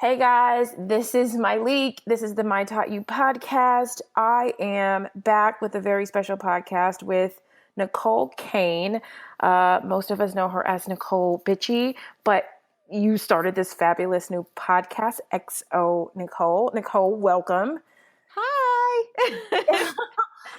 Hey guys, this is my leak. This is the My Taught You podcast. I am back with a very special podcast with Necole Kane. Most of us know her as Necole Bitchie, but you started this fabulous new podcast, XO Necole. Necole, welcome. Hi.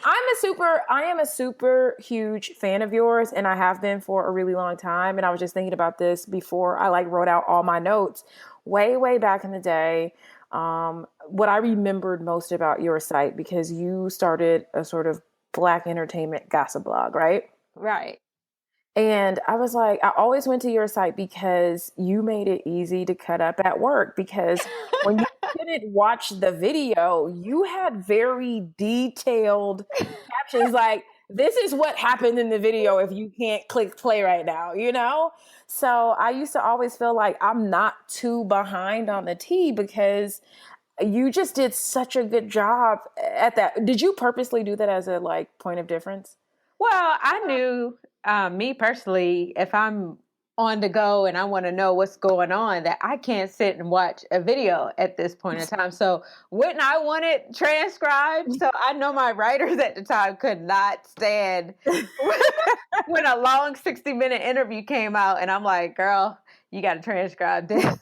I am a super huge fan of yours, and I have been for a really long time. And I was just thinking about this before I wrote out all my notes way back in the day. What I remembered most about your site, because you started a sort of Black entertainment gossip blog, right? Right. And I was like, I always went to your site because you made it easy to cut up at work. Because when you couldn't watch the video, you had very detailed captions like, this is what happened in the video if you can't click play right now, you know? So I used to always feel like I'm not too behind on the tea because you just did such a good job at that. Did you purposely do that as a point of difference? Well, I knew me personally, if I'm on the go and I want to know what's going on, that I can't sit and watch a video at this point in time. So wouldn't I want it transcribed? So I know my writers at the time could not stand when a long 60-minute interview came out and I'm like, girl, you got to transcribe this.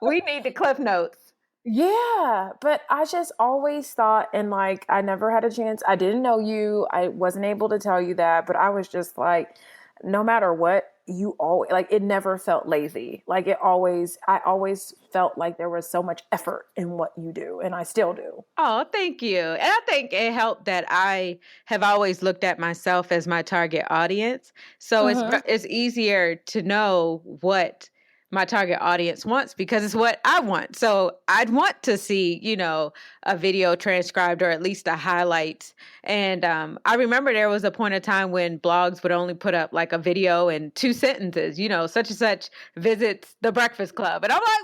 We need the cliff notes. Yeah, but I just always thought, and I never had a chance. I didn't know you. I wasn't able to tell you that, but I was just like, no matter what, you always, it never felt lazy. I always felt like there was so much effort in what you do, and I still do. Oh, thank you. And I think it helped that I have always looked at myself as my target audience. So it's easier to know what my target audience wants because it's what I want. So I'd want to see, a video transcribed or at least a highlight. And I remember there was a point of time when blogs would only put up a video and 2 sentences, such and such visits the Breakfast Club. And I'm like,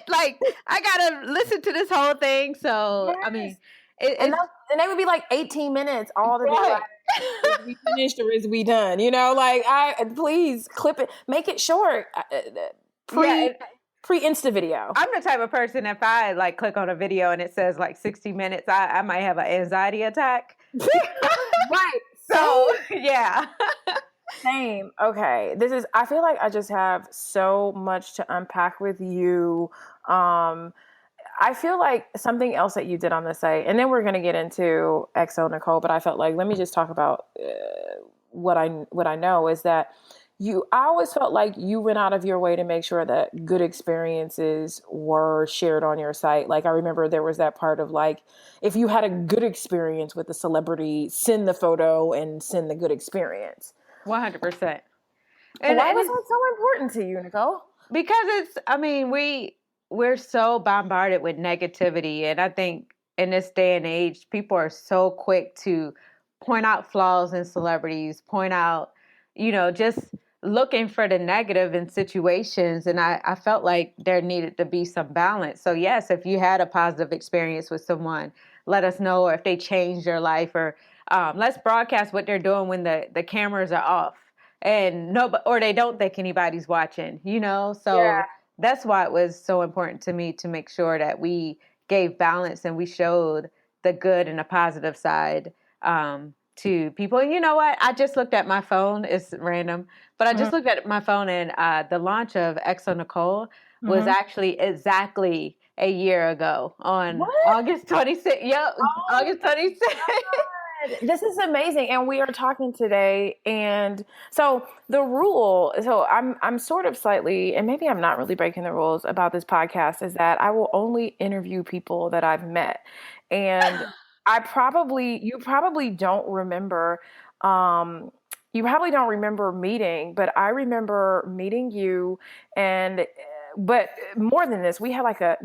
what? I got to listen to this whole thing. So, Yes. I mean, and they would be 18 minutes all the right. time. Is we finished or is we done? Please clip it, make it short. Pre-Insta video. I'm the type of person, if I click on a video and it says 60 minutes, I might have an anxiety attack. Right. So, yeah. Same. Okay. I feel like I just have so much to unpack with you. I feel like something else that you did on the site, and then we're going to get into XO Necole, but I felt like, let me just talk about what I know is that I always felt like you went out of your way to make sure that good experiences were shared on your site. I remember there was that part of if you had a good experience with a celebrity, send the photo and send the good experience. 100%. And why was that so important to you, Necole? Because we're so bombarded with negativity. And I think in this day and age, people are so quick to point out flaws in celebrities, point out, just looking for the negative in situations. And I felt like there needed to be some balance. So yes, if you had a positive experience with someone, let us know, or if they changed their life, or let's broadcast what they're doing when the cameras are off and or they don't think anybody's watching, So yeah. That's why it was so important to me to make sure that we gave balance and we showed the good and the positive side to people. And you know what? I just looked at my phone. It's random, but I just looked at my phone, and the launch of XO Necole was actually exactly a year ago on August 26th. Yep, August 26th. This is amazing. And we are talking today. And so I'm sort of slightly, and maybe I'm not really breaking the rules about this podcast, is that I will only interview people that I've met. And you probably don't remember, meeting, but I remember meeting you. But more than this, we had a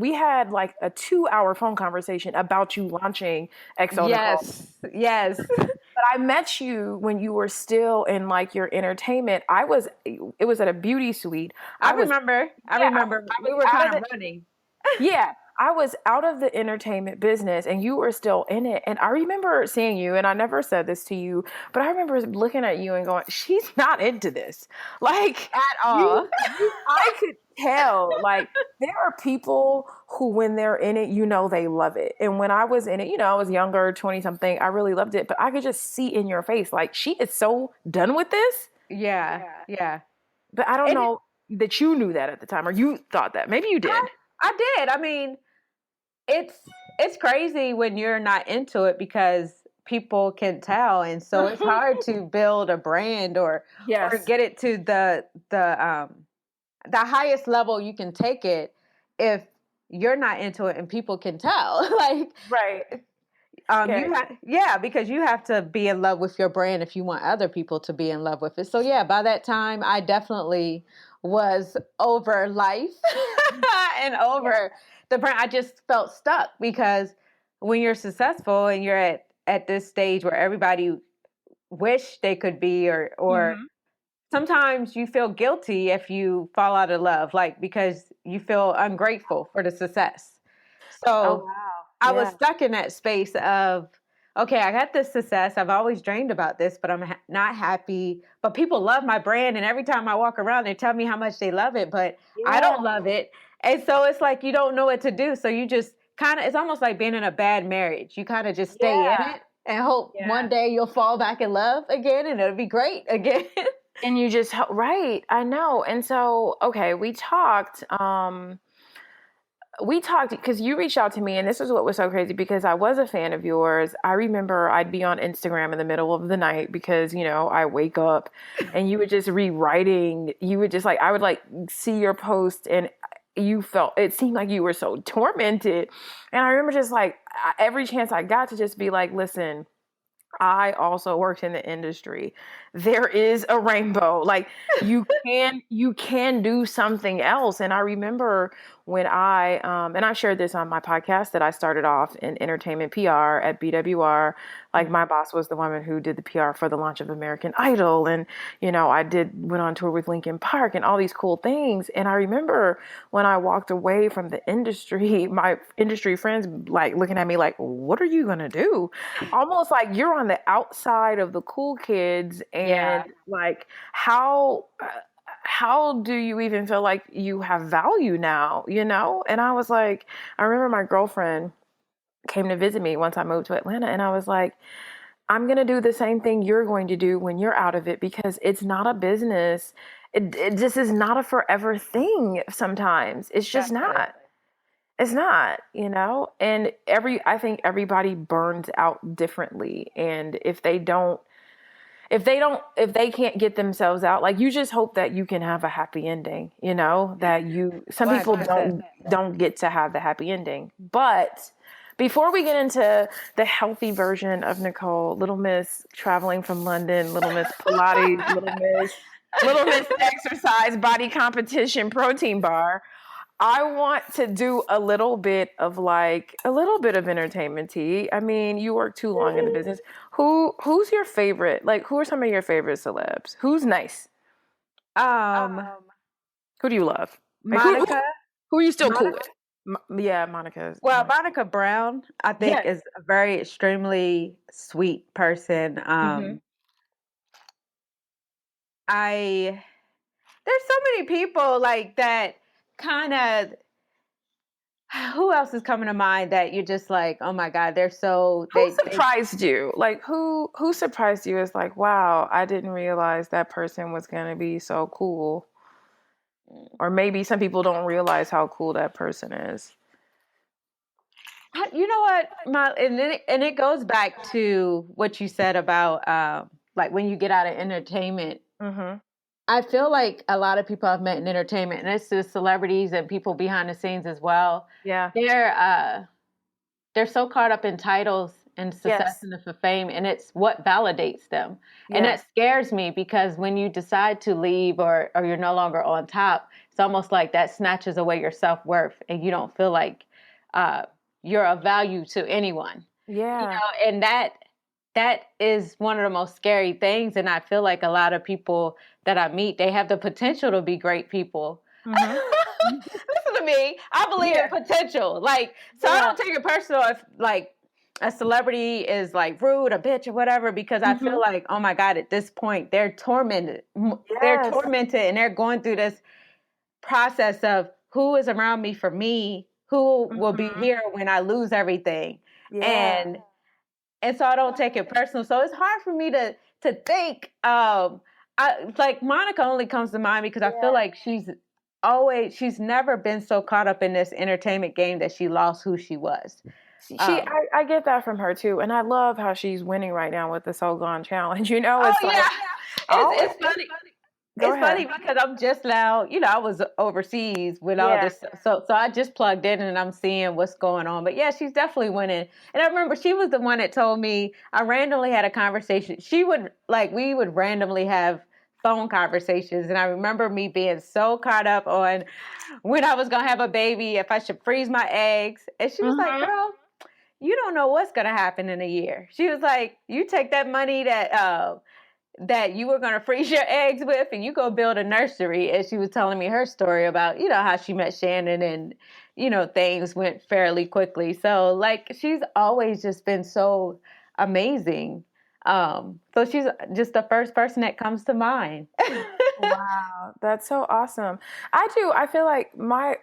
2-hour phone conversation about you launching XO Necole. Yes. But I met you when you were still in your entertainment. It was at a beauty suite. I remember. We were kind of running. Yeah. I was out of the entertainment business and you were still in it. And I remember seeing you, and I never said this to you, but I remember looking at you and going, she's not into this. Like, At all. I could tell, like, there are people who, when they're in it, they love it. And when I was in it, I was younger, 20 something, I really loved it, but I could just see in your face, like, she is so done with this. Yeah. Yeah. But I don't And know that you knew that at the time or you thought that. Maybe you did. I did. I mean, it's crazy when you're not into it because people can tell, and so it's hard to build a brand or Yes. get it to the highest level you can take it if you're not into it and people can tell. Like, Right. because you have to be in love with your brand if you want other people to be in love with it. So yeah, by that time I definitely was over life and over the brand. I just felt stuck because when you're successful and you're at this stage where everybody wish they could be, or sometimes you feel guilty if you fall out of love, like because you feel ungrateful for the success. Oh, So wow. I was Yeah. stuck in that space of, okay, I got this success. I've always dreamed about this, but I'm not happy. But people love my brand. And every time I walk around, they tell me how much they love it, but I Yeah. don't love it. And so it's like you don't know what to do. So you just it's almost like being in a bad marriage. You kind of just stay in Yeah. it and hope one day you'll fall back in love again and it'll be great again. And you just, right. I know. And so, okay, we talked because you reached out to me, and this is what was so crazy because I was a fan of yours. I remember I'd be on Instagram in the middle of the night because, I wake up and you would just rewriting. You would just like, I would like see your post and it seemed like you were so tormented. And I remember just like every chance I got to just be like, listen, I also worked in the industry. There is a rainbow. Like you can do something else. And I remember when and I shared this on my podcast that I started off in entertainment PR at BWR. Like my boss was the woman who did the PR for the launch of American Idol. And, I went on tour with Linkin Park and all these cool things. And I remember when I walked away from the industry, my industry friends like looking at me like, what are you going to do? Almost like you're on the outside of the cool kids and like how do you even feel like you have value now, And I was like, I remember my girlfriend came to visit me once I moved to Atlanta, and I was like, I'm going to do the same thing you're going to do when you're out of it because it's not a business. It just is not a forever thing sometimes. It's just not. It's not, and I think everybody burns out differently. And if they can't get themselves out, like you just hope that you can have a happy ending, that some people 100%. don't get to have the happy ending. But before we get into the healthy version of Necole, Little Miss traveling from London, Little Miss Pilates, Little Miss exercise, body competition, protein bar, I want to do a little bit of entertainment tea. I mean, you work too long in the business. Who's your favorite? Like, who are some of your favorite celebs? Who's nice? Um, Who do you love? Like, Monica. who are you still cool with? Yeah, Monica. Well, Monica Brown, I think, Yes. is a very extremely sweet person. I There's so many people like that kind of. Who else is coming to mind that you're just like, oh my God, they're so Who surprised you? Like, who surprised you? Is like, wow, I didn't realize that person was gonna be so cool. Or maybe some people don't realize how cool that person is. You know what, and it goes back to what you said about like when you get out of entertainment. Mm-hmm. I feel like a lot of people I've met in entertainment, and it's the celebrities and people behind the scenes as well. Yeah. They're so caught up in titles and success and the fame, and it's what validates them. And that scares me because when you decide to leave or you're no longer on top, it's almost like that snatches away your self-worth and you don't feel like you're of value to anyone. Yeah. And that is one of the most scary things. And I feel like a lot of people that I meet, they have the potential to be great people. Mm-hmm. Listen to me. I believe Yeah. in potential. Like, so I Yeah. don't take it personal if like a celebrity is like rude, a bitch, or whatever, because I feel Mhm. like, oh my God, at this point, they're tormented. They're Yes. tormented and they're going through this process of who is around me for me, who will be Mhm. here when I lose everything. Yeah. And so I don't take it personal. So it's hard for me to think. I like Monica only comes to mind because I feel Yeah. like she's never been so caught up in this entertainment game that she lost who she was. Um, I get that from her too, and I love how she's winning right now with the So Gone challenge. oh It's like yeah, I always it's funny. go It's funny ahead. because I'm just now, I was overseas with all Yeah. this, so I just plugged in and I'm seeing what's going on. But yeah, she's definitely winning. And I remember she was the one that told me I randomly had a conversation. We would randomly have phone conversations, and I remember me being so caught up on when I was gonna have a baby, if I should freeze my eggs, and she was like, Mhm. "Girl, you don't know what's gonna happen in a year." She was like, "You take that money that you were going to freeze your eggs with and you go build a nursery." And she was telling me her story about, how she met Shannon and, things went fairly quickly. So like, she's always just been so amazing. So she's just the first person that comes to mind. Wow, that's so awesome. I do. I feel like my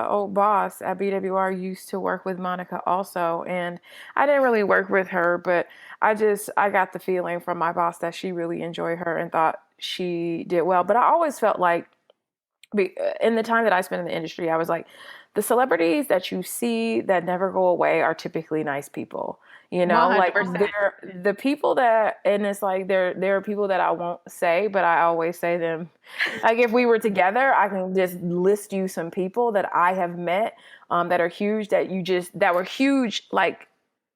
old boss at BWR used to work with Monica also, and I didn't really work with her, but I got the feeling from my boss that she really enjoyed her and thought she did well. But I always felt like in the time that I spent in the industry, I was like, the celebrities that you see that never go away are typically nice people. Like 100%. they're the people that, and it's like there are people that I won't say, but I always say them. Like if we were together, I can just list you some people that I have met that are huge that were huge like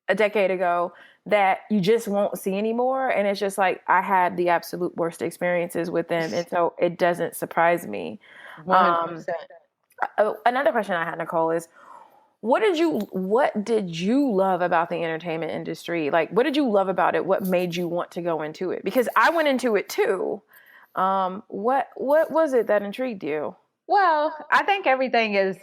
a decade ago that you just won't see anymore. And it's just like I had the absolute worst experiences with them, and so it doesn't surprise me. Um, 100%. Another question I had, Necole, is what did you love about the entertainment industry? Like, what did you love about it? What made you want to go into it? Because I went into it too. What was it that intrigued you? Well, I think everything is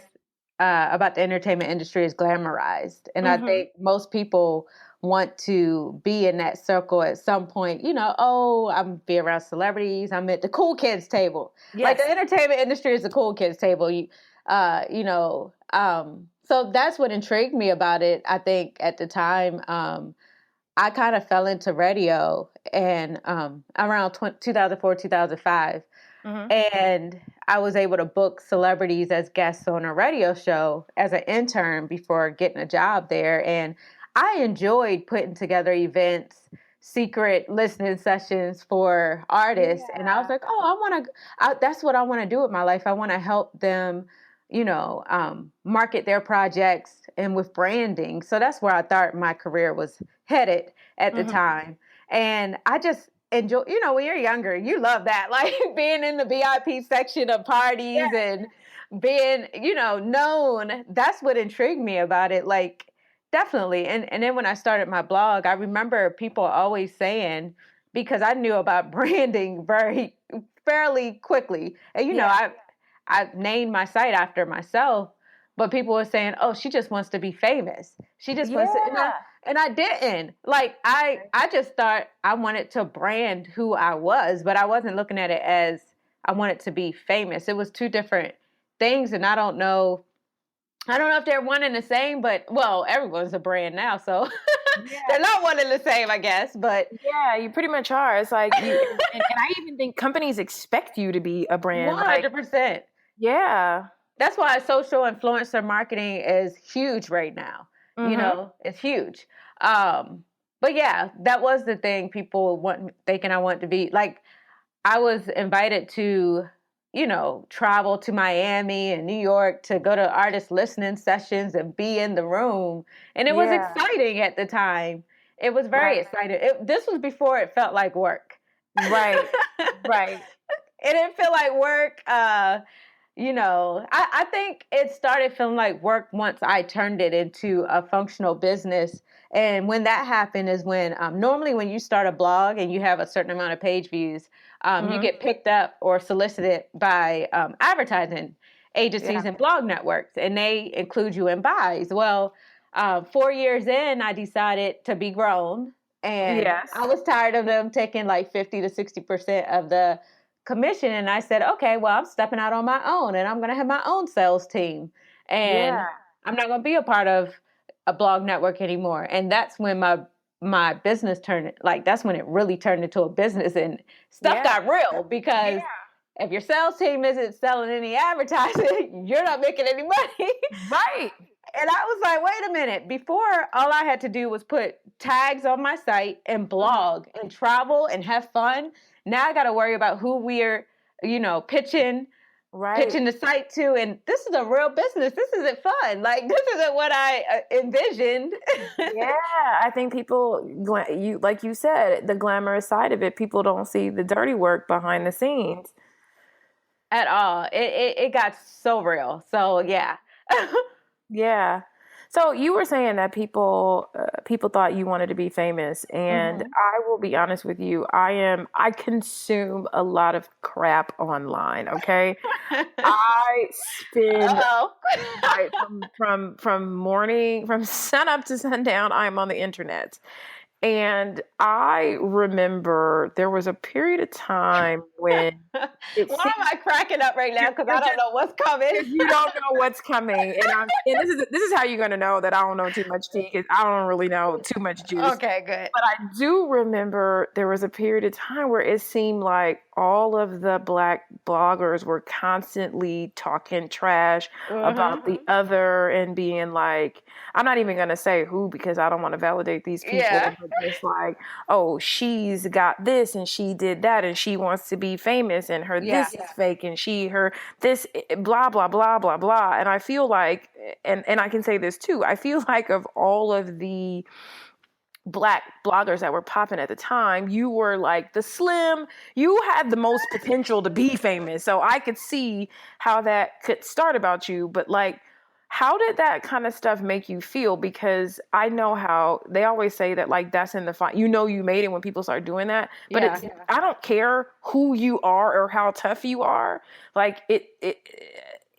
about the entertainment industry is glamorized, and I Mm-hmm. think most people want to be in that circle at some point. Oh, I'm be around celebrities. I'm at the cool kids table. Like Yes. the entertainment industry is the cool kids table. So that's what intrigued me about it. I think at the time, I kind of fell into radio and around 2004, 2005. Mm-hmm. And I was able to book celebrities as guests on a radio show as an intern before getting a job there. And I enjoyed putting together events, secret listening sessions for artists. And I was Yeah. like, oh, that's what I want to do with my life. I want to help them, market their projects and with branding. So that's where I thought my career was headed at the Mm-hmm. time. And I just enjoy, when you're younger, you love that, like being in the VIP section of parties and being, known. That's what intrigued me about it. Like, definitely. And then when I started my blog, I remember people always saying, because I knew about branding very fairly quickly. And Yeah. I named my site after myself, but people were saying, "Oh, she just wants to be famous. She just wants to," Yeah. and I didn't. Like I just thought I wanted to brand who I was, but I wasn't looking at it as I wanted to be famous. It was two different things, and I don't know. I don't know if they're one and the same, but well, everyone's a brand now, so Yeah. they're not one and the same, I guess. But Yeah, you pretty much are. It's like and I even think companies expect you to be a brand. Like, 100%. yeah. That's why social influencer marketing is huge right now. Mm-hmm. It's huge. Um, but yeah, that was the thing people want thinking I want to be. Like I was invited to, travel to Miami and New York to go to artist listening sessions and be in the room. And it was Yeah. exciting at the time. It was very Right. exciting. This was before it felt like work. Right. Right. It didn't feel like work. I think it started feeling like work once I turned it into a functional business. And when that happened is when normally when you start a blog and you have a certain amount of page views, you Mm-hmm. get picked up or solicited by advertising Yeah. agencies and blog networks, and they include you in buys. Well, 4 years in, I decided to be grown, and I Yes. was tired of them taking like 50 to 60% of the commission. And I said, okay, well, I'm stepping out on my own, and I'm going to have my own sales team, and Yeah. I'm not going to be a part of a blog network anymore. And that's when my business turned, like, that's when it really turned into a business, and stuff Yeah. got real, because Yeah. if your sales team isn't selling any advertising, you're not making any money. Right. And I was like, wait a minute. Before, all I had to do was put tags on my site and Mhm. blog and travel and have fun. Now I got to worry about who we're, pitching Right. pitching the site to. And this is a real business. This isn't fun. Like, this isn't what I envisioned. Yeah, I think people, you like you said, the glamorous side of it. People don't see the dirty work behind the scenes. At all. It got so real. So, yeah. Yeah. So you were saying that people thought you wanted to be famous, and Hmm. I will be honest with you. I consume a lot of crap online. Okay, I spend Uh-oh. right from morning from sun up to sundown. I am on the internet. And I remember there was a period of time when Why it am seemed I cracking up right now? Because you're I don't just know what's coming. because you don't know what's coming, and this is how you're gonna know that I don't know too much tea because I don't really know too much juice. Okay, good. But I do remember there was a period of time where it seemed like all of the black bloggers were constantly talking trash about Hmm. the other and being like, I'm not even going to say who because I don't want to validate these Yeah. people, but just like, oh, she's got this and she did that and she wants to be famous and her Yeah. this is fake and her this blah blah blah blah blah. And I feel like, and I can say this too, I feel like of all of the black bloggers that were popping at the time, you were like the slim, you had the most potential to be famous. So I could see how that could start about you, but like, how did that kind of stuff make you feel? Because I know how they always say that, like, that's in the fine, you made it when people start doing that. But Yeah. I don't care who you are or how tough you are. Like,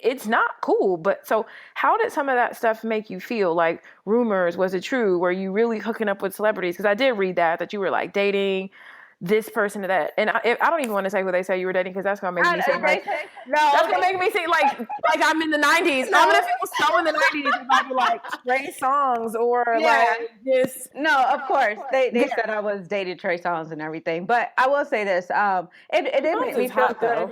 it's not cool. But so how did some of that stuff make you feel? Like, rumors, was it true? Were you really hooking up with celebrities? Because I did read that you were like dating this person to that, and I don't even want to say who they say you were dating because that's gonna make me seem like that's No, gonna make me seem like I'm in the '90s. I'm gonna no. feel so in the '90s if I do like Trey songs or Yeah. like just No, of course. They yeah. said I was dating Trey Songz and everything. But I will say this. It did Songs make me is feel hot good. though.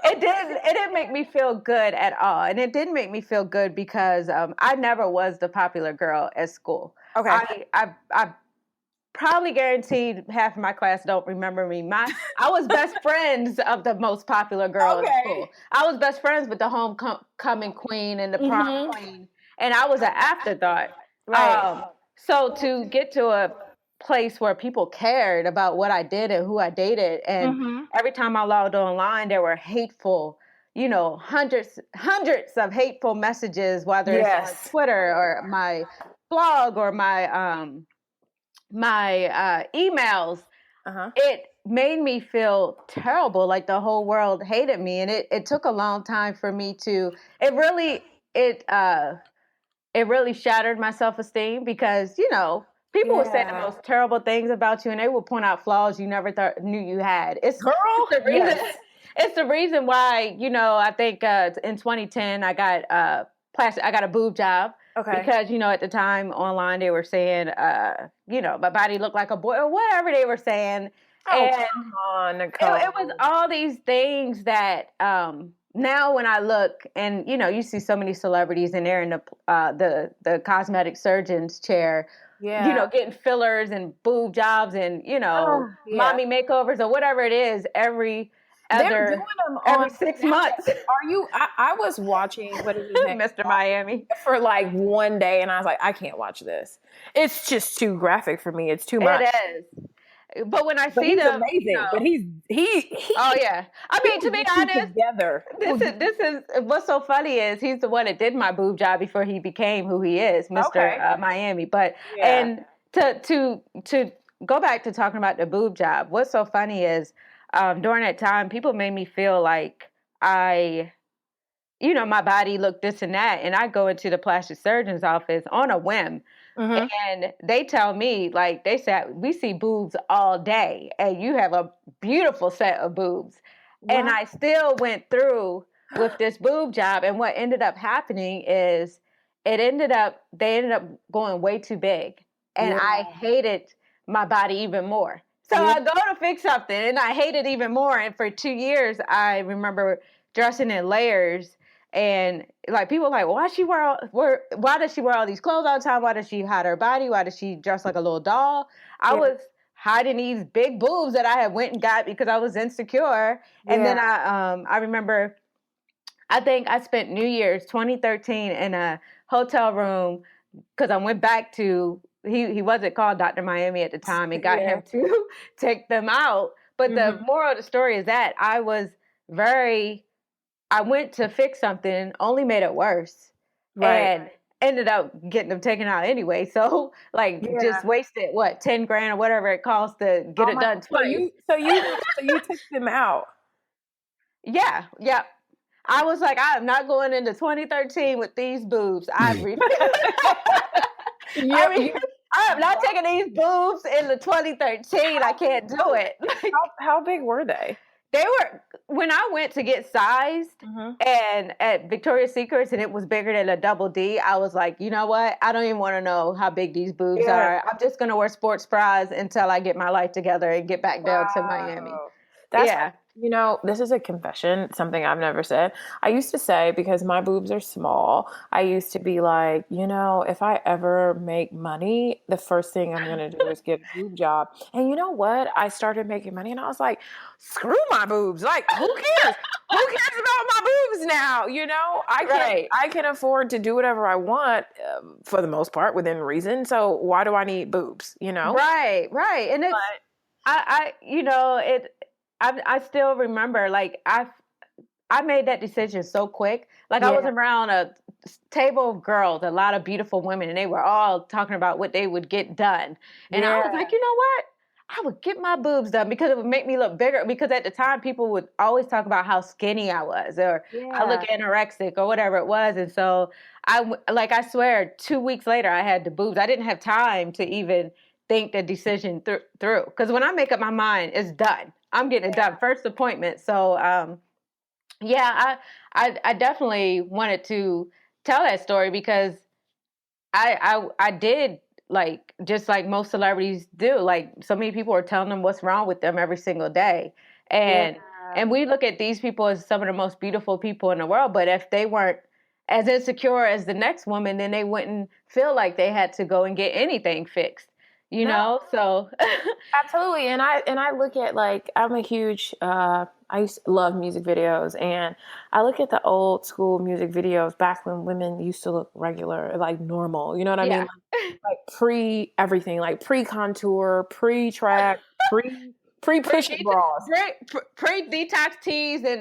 It didn't make me feel good at all. And it didn't make me feel good because I never was the popular girl at school. Okay. I probably guaranteed half of my class don't remember me. I was best friends of the most popular girl in Okay. school. I was best friends with the homecoming queen and the prom Mhm. queen, and I was an afterthought. Right. So to get to a place where people cared about what I did and who I dated, and Mhm. every time I logged online, there were hateful, hundreds of hateful messages, whether it's on Yes. Twitter or my blog or my emails. Uh huh. It made me feel terrible, like the whole world hated me, and it took a long time for me to. It uh it really shattered my self-esteem, because people would say the Yeah. most terrible things about you, and they would point out flaws you never knew you had. It's Girl. the reason. Yes. It's the reason why, I think in 2010 I got plastic. I got a boob job, Okay. because at the time online they were saying my body looked like a boy or whatever they were saying. Oh, And come on, it was Necole. all these things that now when I look, and you see so many celebrities and they're in the cosmetic surgeon's chair, Yeah. getting fillers and boob jobs and Oh, yeah. mommy makeovers or whatever it is They're doing them every on 6 months. Snapchat. I was watching, what is his name? Mr. Miami. For like one day, and I was like, I can't watch this. It's just too graphic for me. It's too much. It is. But when I But see he's them, amazing. But oh yeah. I mean, to will be get you honest, together. this is what's so funny is he's the one that did my boob job before he became who he is, Mr. Okay. Miami. But Yeah. and to go back to talking about the boob job, what's so funny is during that time, people made me feel like I you know, my body looked this and that. And I go into the plastic surgeon's office on a whim. Mm-hmm. And they tell me, like, they said, we see boobs all day, and you have a beautiful set of boobs. And Wow. I still went through with this boob job. And what ended up happening is they ended up going way too big. And Yeah. I hated my body even more. So Yeah. I go to fix something and I hate it even more. And for 2 years, I remember dressing in layers and like people like, why does she wear all these clothes all the time? Why does she hide her body? Why does she dress like a little doll? I Yeah. was hiding these big boobs that I had went and got because I was insecure. And Yeah. then I remember I think I spent New Year's 2013 in a hotel room because I went back to he wasn't called Dr. Miami at the time and got Yeah. him to take them out. But Mm-hmm. the moral of the story is that I went to fix something, only made it worse, Right. and ended up getting them taken out anyway. So like just Yeah. wasted what 10 grand or whatever it costs to get Oh it my. done twice. So you took them out. Yeah, yeah. I was like, I am not going into 2013 with these boobs. You, I mean, you, I am not taking these boobs into 2013. I can't do it. how big were they? They were when I went to get sized Mm-hmm. and at Victoria's Secrets and it was bigger than a double D, I was like, you know what? I don't even want to know how big these boobs Yeah. are. I'm just gonna wear sports bras until I get my life together and get back down to Miami. Wow. That's Yeah. this is a confession, something I've never said. I used to say, because my boobs are small, I used to be like, if I ever make money, the first thing I'm going to do is get a boob job. And you know what? I started making money and I was like, screw my boobs. Like, who cares? Who cares about my boobs now? Right. I can afford to do whatever I want for the most part within reason. So why do I need boobs, Right, right. And it's But I still remember like I made that decision so quick. Like I was yeah, around a table of girls, a lot of beautiful women, and they were all talking about what they would get done. And I was yeah, like, you know what? I would get my boobs done because it would make me look bigger. Because at the time, people would always talk about how skinny I was, or I look yeah. anorexic, or whatever it was. And so I swear, 2 weeks later, I had the boobs. I didn't have time to even think the decision through. Because when I make up my mind, it's done. I'm getting it done. First appointment. So, yeah, I definitely wanted to tell that story because I did like just like most celebrities do. Like so many people are telling them what's wrong with them every single day, Yeah. and we look at these people as some of the most beautiful people in the world. But if they weren't as insecure as the next woman, then they wouldn't feel like they had to go and get anything fixed. You No, know, so absolutely. And I look at, like, I'm a huge I used to love music videos, and I look at the old school music videos back when women used to look regular, like normal. You know what I mean? yeah. Like pre everything, like pre contour, pre track, pre push up bras. Pre detox teas Yeah.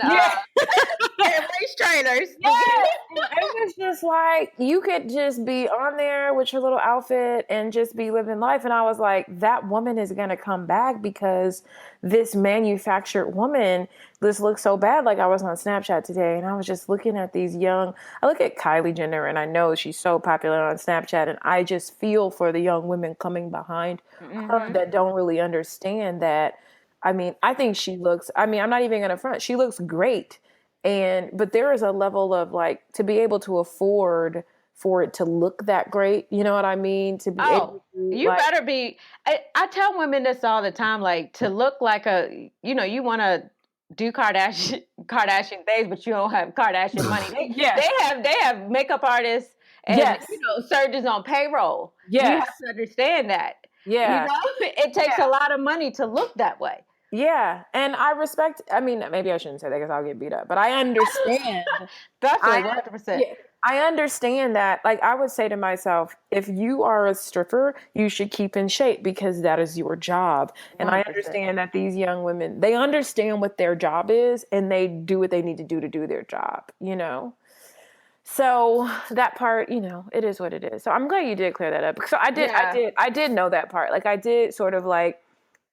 and waist trainers. Yes, and it was just like you could just be on there with your little outfit and just be living life. And I was like, that woman is gonna come back because this manufactured woman, this looks so bad. Like I was on Snapchat today and I was just looking at these young, I look at Kylie Jenner and I know she's so popular on Snapchat, and I just feel for the young women coming behind her Hmm. that don't really understand that. I mean, I think I'm not even gonna front. She looks great, but there is a level of, like, to be able to afford for it to look that great, you know what I mean? To be Oh, able to, you like, better be. I tell women this all the time, like to look like you want to do Kardashian things, but you don't have Kardashian money. yes, They have makeup artists and yes, surgeons on payroll. You yes, have to understand that. yeah, It takes a lot of money to look that way. yeah. And I respect, I mean, maybe I shouldn't say that because I'll get beat up, but I understand. Definitely, I 100%. Yeah, I understand that. Like, I would say to myself, if you are a stripper, you should keep in shape because that is your job. And I 100%. understand that these young women, they understand what their job is and they do what they need to do their job. So that part, it is what it is. So I'm glad you did clear that up. So Yeah. I did know that part. Like, I did sort of, like,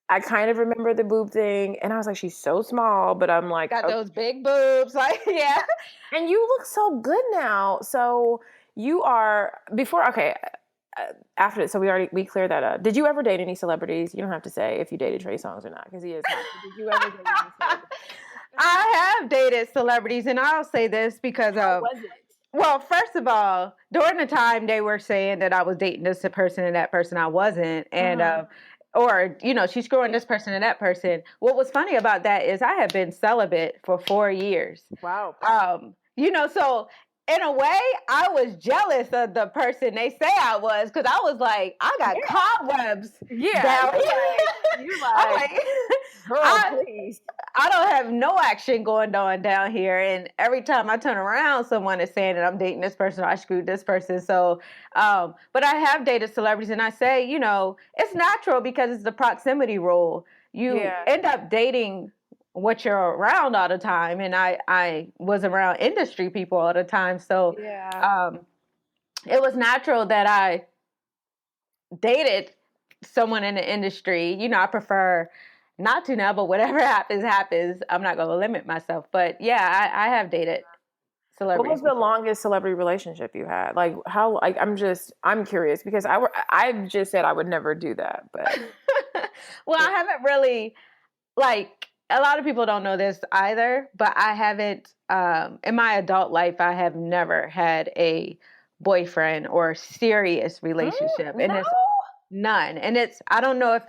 I kind of remember the boob thing, and I was like, she's so small, but I'm like, Got okay. those big boobs, like yeah. And you look so good now. So you are before okay. After so we cleared that up. Did you ever date any celebrities? You don't have to say if you dated Trey Songz or not because he is hot. But did you ever date any celebrities? I have dated celebrities, and I'll say this because How of, was it? well, first of all, during the time they were saying that I was dating this person and that person, I wasn't, and Mm-hmm. or she's screwing this person and that person. What was funny about that is I had been celibate for 4 years. Wow. So in a way, I was jealous of the person they say I was because I was like, I got Yeah. cobwebs Yeah. down. You're I'm like, like, girl, I please. I don't have no action going on down here. And every time I turn around, someone is saying that I'm dating this person or I screwed this person. So, but I have dated celebrities, and I say, it's natural because it's the proximity rule. You Yeah. end up dating what you're around all the time. And I was around industry people all the time. So Yeah. um, it was natural that I dated someone in the industry. I prefer not to now, but whatever happens, happens. I'm not going to limit myself. But yeah, I have dated What was celebrities the before. longest celebrity relationship you had? Like how? Like I'm curious because I just said I would never do that, but Well, yeah. I haven't really, like, a lot of people don't know this either, but I haven't, in my adult life, I have never had a boyfriend or serious relationship. And No. it's none. And I don't know if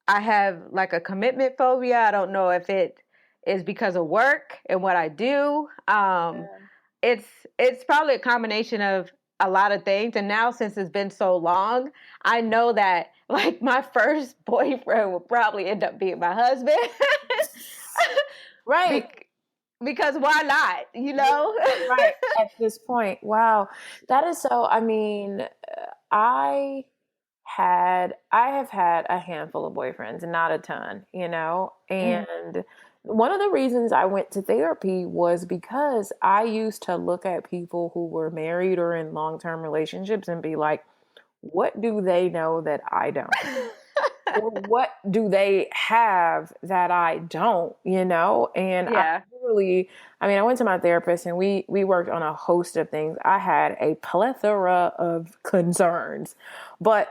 I have like a commitment phobia. I don't know if it is because of work and what I do. Yeah. It's it's probably a combination of a lot of things. And now since it's been so long, I know that like my first boyfriend will probably end up being my husband. Right. Be- because why not? Yeah, right. At this point, wow, that is so. I mean, I I have had a handful of boyfriends, not a ton, Mhm. and one of the reasons I went to therapy was because I used to look at people who were married or in long term relationships and be like, what do they know that I don't? Or what do they have that I don't, And Yeah. I mean, I went to my therapist and we worked on a host of things. I had a plethora of concerns, but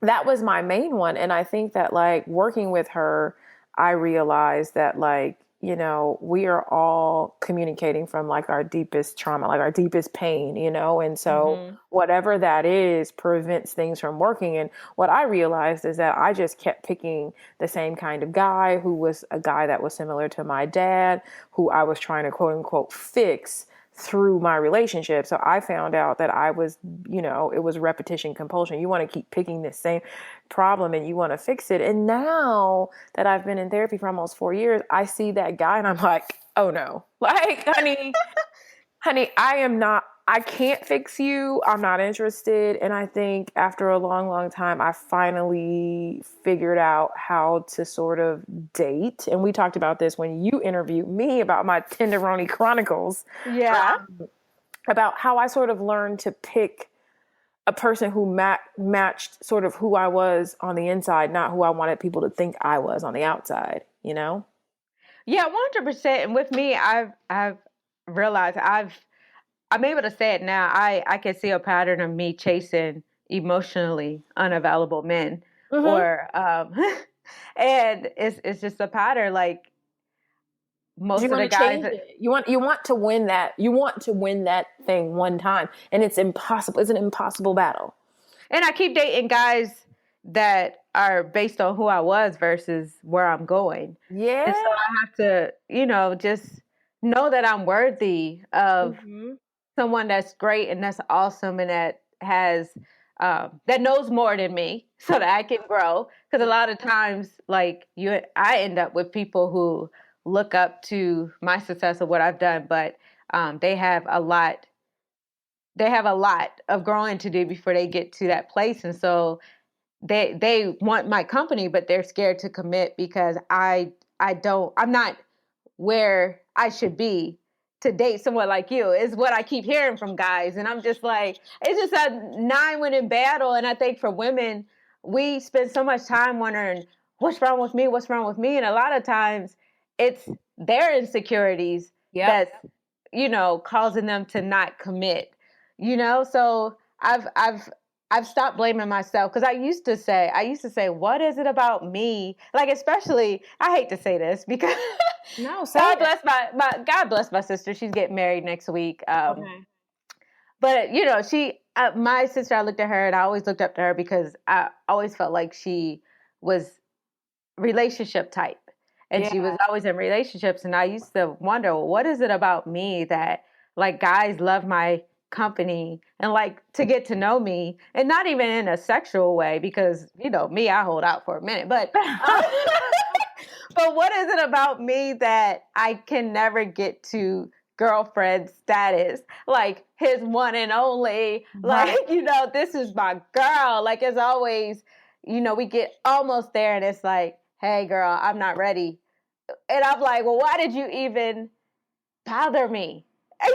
that was my main one. And I think that like working with her, I realized that like, we are all communicating from like our deepest trauma, like our deepest pain, And so Hmm. whatever that is prevents things from working. And what I realized is that I just kept picking the same kind of guy who was a guy that was similar to my dad, who I was trying to quote unquote fix through my relationship. So I found out that I was, it was repetition compulsion. You want to keep picking the same problem and you want to fix it. And now that I've been in therapy for almost 4 years, I see that guy and I'm like, oh no, like, honey, I can't fix you. I'm not interested. And I think after a long, long time, I finally figured out how to sort of date. And we talked about this when you interviewed me about my Tenderoni Chronicles, Yeah. about how I sort of learned to pick a person who matched sort of who I was on the inside, not who I wanted people to think I was on the outside. Yeah, 100%. And with me, I've realized I'm able to say it now. I can see a pattern of me chasing emotionally unavailable men, Mm-hmm. or and it's just a pattern. Like You most of want the to guys change that, it. You want to win that. You want to win that thing one time, and it's impossible. It's an impossible battle. and I keep dating guys that are based on who I was versus where I'm going, Yeah. and so I have to, just know that I'm worthy of Mm-hmm. someone that's great and that's awesome and that has that knows more than me so that I can grow. Because a lot of times, like I end up with people who look up to my success of what I've done, but they have a lot. They have a lot of growing to do before they get to that place, and so they want my company, but they're scared to commit because I'm not where I should be to date someone like you, is what I keep hearing from guys. And I'm just like, it's just a 9 winning battle. And I think for women, we spend so much time wondering what's wrong with me? What's wrong with me? And a lot of times it's their insecurities Yep. that's, causing them to not commit, So I've stopped blaming myself because I used to say, what is it about me? Like, especially, I hate to say this because No, say God it. bless God bless my sister. She's getting married next week. Okay. But my sister, I looked at her and I always looked up to her because I always felt like she was relationship type and Yeah. she was always in relationships. And I used to wonder, well, what is it about me that like guys love my company and like to get to know me, and not even in a sexual way because me, I hold out for a minute, but but what is it about me that I can never get to girlfriend status? Like his one and only, Right. like, this is my girl. Like it's always, we get almost there and it's like, hey girl, I'm not ready. And I'm like, well, why did you even bother me? And,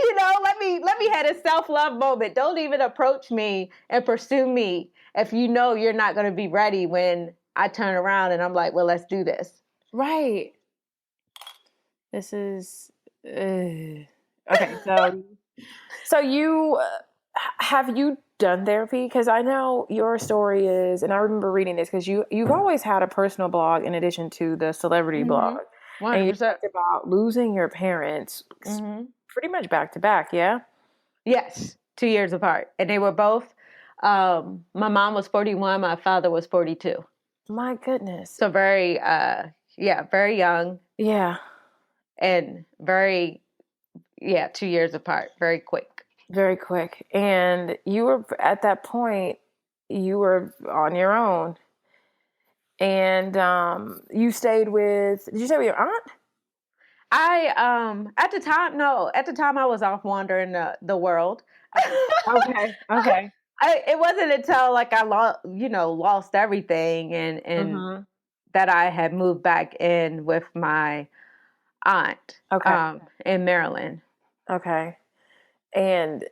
let me have a self-love moment. Don't even approach me and pursue me if you know you're not going to be ready when I turn around and I'm like, well, let's do this. Right. This is okay. So you have you done therapy? Because I know your story is, and I remember reading this because you've always had a personal blog in addition to the celebrity blog, Mm-hmm. and you 100%. talked about losing your parents Mm-hmm. pretty much back to back. Yeah. Yes, 2 years apart. And they were both, my mom was 41, my father was 42. My goodness. So very, very young Yeah. and very, 2 years apart, very quick. Very quick. And you were at that point. You were on your own, and you stayed with. Did you stay with your aunt? At the time, no, at the time I was off wandering the world. Okay. Okay. It wasn't until like I lost everything and Mm-hmm. that I had moved back in with my aunt Okay. in Maryland. Okay. And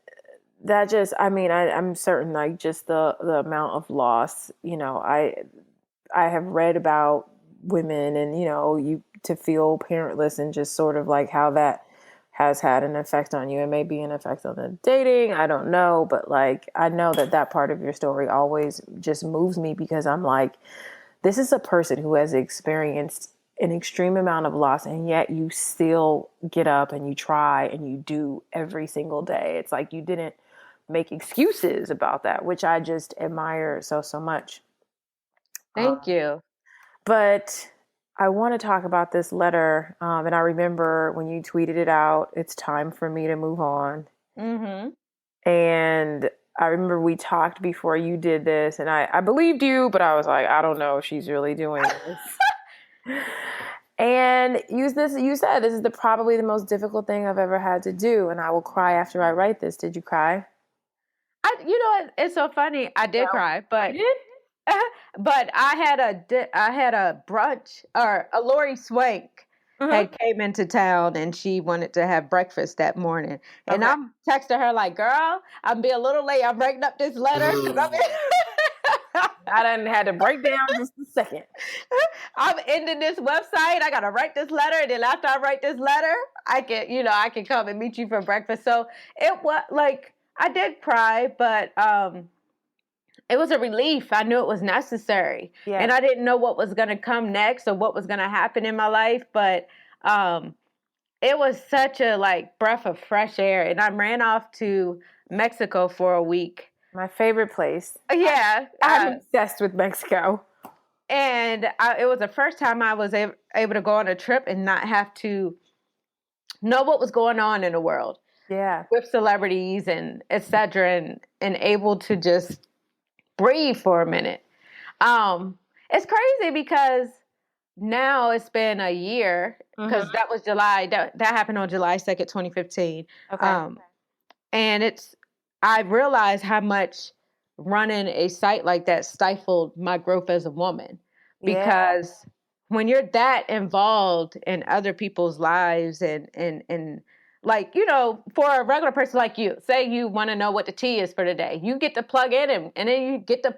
that just, I mean, I'm certain like just the amount of loss, I have read about women and, you to feel parentless and just sort of like how that has had an effect on you. It may be an effect on the dating. I don't know. But like, I know that part of your story always just moves me because I'm like, this is a person who has experienced an extreme amount of loss and yet you still get up and you try and you do every single day. It's like you didn't make excuses about that, which I just admire so much. Thank you. But I want to talk about this letter. And I remember when you tweeted it out, it's time for me to move on. Mm-hmm. And I remember we talked before you did this, and I believed you, but I was like, I don't know if she's really doing this. And you said this is probably the most difficult thing I've ever had to do, and I will cry after I write this. Did you cry? It's so funny. I did No. cry, You but did? but I had a brunch, or a Lori Swank Mm-hmm. had came into town and she wanted to have breakfast that morning. And Okay. I'm texting her like, girl, I'm be a little late. I'm writing up this letter because I done had to break down just a second. I'm ending this website. I gotta write this letter, and then after I write this letter, I can come and meet you for breakfast. So it was like I did cry, but it was a relief. I knew it was necessary. And Yes. I didn't know what was going to come next or what was going to happen in my life. But it was such a like breath of fresh air. And I ran off to Mexico for a week. My favorite place. Yeah. I'm obsessed with Mexico. And it was the first time I was able to go on a trip and not have to know what was going on in the world Yeah. with celebrities and et cetera, and able to just breathe for a minute. It's crazy because now it's been a year because Mm-hmm. that was July. That happened on July 2nd, 2015. Okay. Um, and I realized how much running a site like that stifled my growth as a woman Yeah. because when you're that involved in other people's lives and like, for a regular person like you, say you want to know what the tea is for the day, you get to plug in and then you get to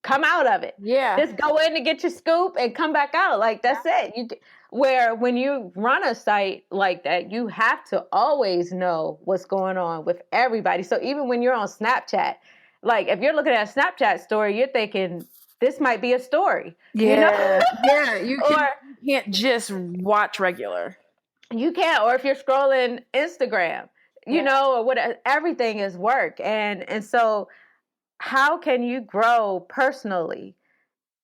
come out of it. Yeah. Just go in to get your scoop and come back out. Like, that's it. Where when you run a site like that, you have to always know what's going on with everybody. So even when you're on Snapchat, like if you're looking at a Snapchat story, you're thinking this might be a story, Yeah. Yeah. or You can't just watch regular. you can't, or if you're scrolling Instagram, or what, everything is work. And so how can you grow personally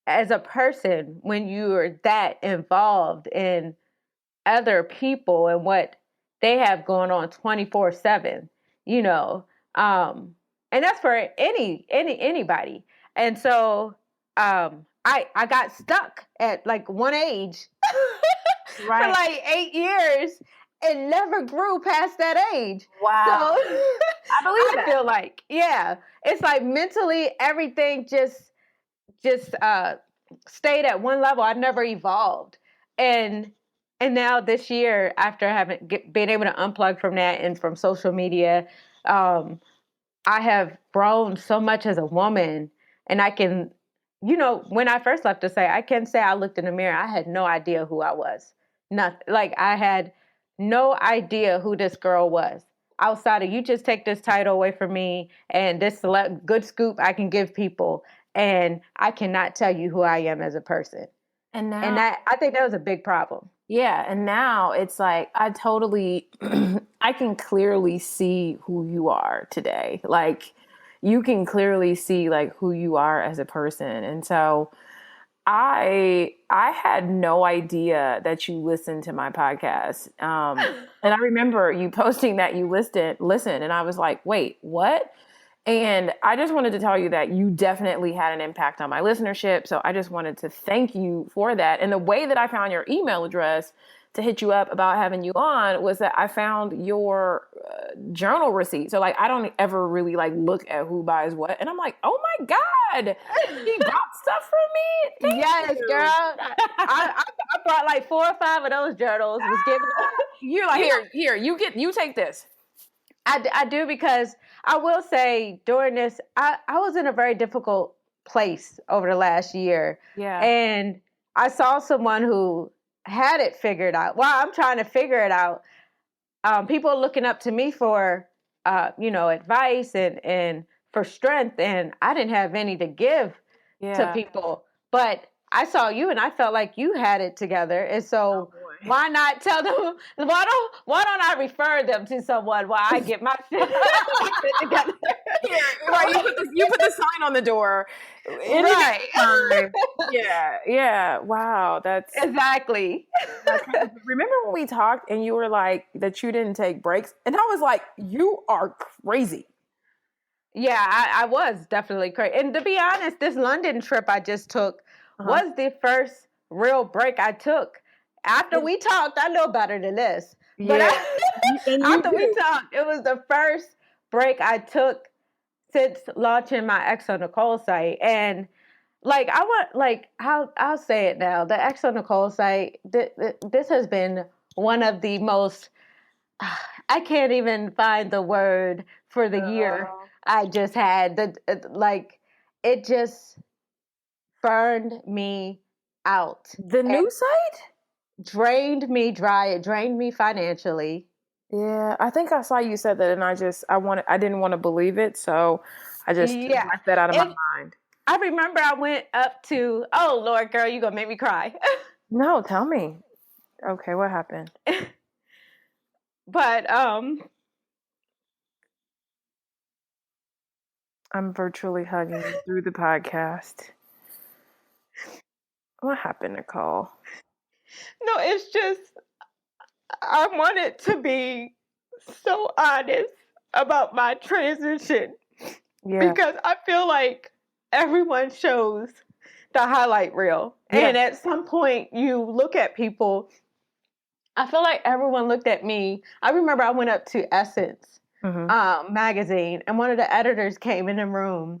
as a person when you're that involved in other people and what they have going on 24/7, you know? And that's for anybody. And so I got stuck at like one age for Right. like 8 years and never grew past that age. So Wow. I believe I that. feel like, yeah, it's like mentally everything just stayed at one level. I never evolved. And now this year, after having been able to unplug from that and from social media, I have grown so much as a woman. And I can, when I first left to say, I can say I looked in the mirror, I had no idea who I was. Nothing. Like, I had no idea who this girl was. Outside of, you just take this title away from me and this good scoop I can give people, and I cannot tell you who I am as a person. And And now, that, I think that was a big problem. yeah. And now it's like, I totally, I can clearly see who you are today. Like, you can clearly see like who you are as a person. And so I had no idea that you listened to my podcast. And I remember you posting that you listen, and I was like, wait, what? And I just wanted to tell you that you definitely had an impact on my listenership. So I just wanted to thank you for that. And the way that I found your email address to hit you up about having you on was that I found your journal receipt. So like, I don't ever really like look at who buys what. And I'm like, oh my God, she bought stuff from me. Thank Yes, you. girl. I brought like 4 or 5 of those journals. Was given. You're like, here, you take this. I do, because I will say during this, I was in a very difficult place over the last year. Yeah. And I saw someone who had it figured out. While I'm trying to figure it out, people are looking up to me for, advice and for strength. And I didn't have any to give to people. But I saw you and I felt like you had it together. And so why not tell them, why don't I refer them to someone while I get my shit together? Right, you put the sign on the door. Right. Yeah. Wow, that's Exactly. remember when we talked and you were like that you didn't take breaks? And I was like, you are crazy. Yeah, I was definitely crazy. And to be honest, this London trip I just took was the first real break I took. After we talked, I know better than this. But after we talked, it was the first break I took since launching my Exo Necole site. And like, I'll say it now, the Exo Necole site, this has been one of the most, I can't even find the word for the year I just had. It just burned me out. The new site? Drained me dry. It drained me financially. Yeah, I think I saw you said that, and I didn't want to believe it, so I just left that out of my mind. I remember I went up to, oh Lord, girl, you gonna make me cry. No, tell me. Okay, what happened? But I'm virtually hugging you through the podcast. What happened, Necole? No, it's just, I wanted to be so honest about my transition. Yeah. Because I feel like everyone shows the highlight reel. Yeah. And at some point you look at people, I feel like everyone looked at me. I remember I went up to Essence magazine, and one of the editors came in the room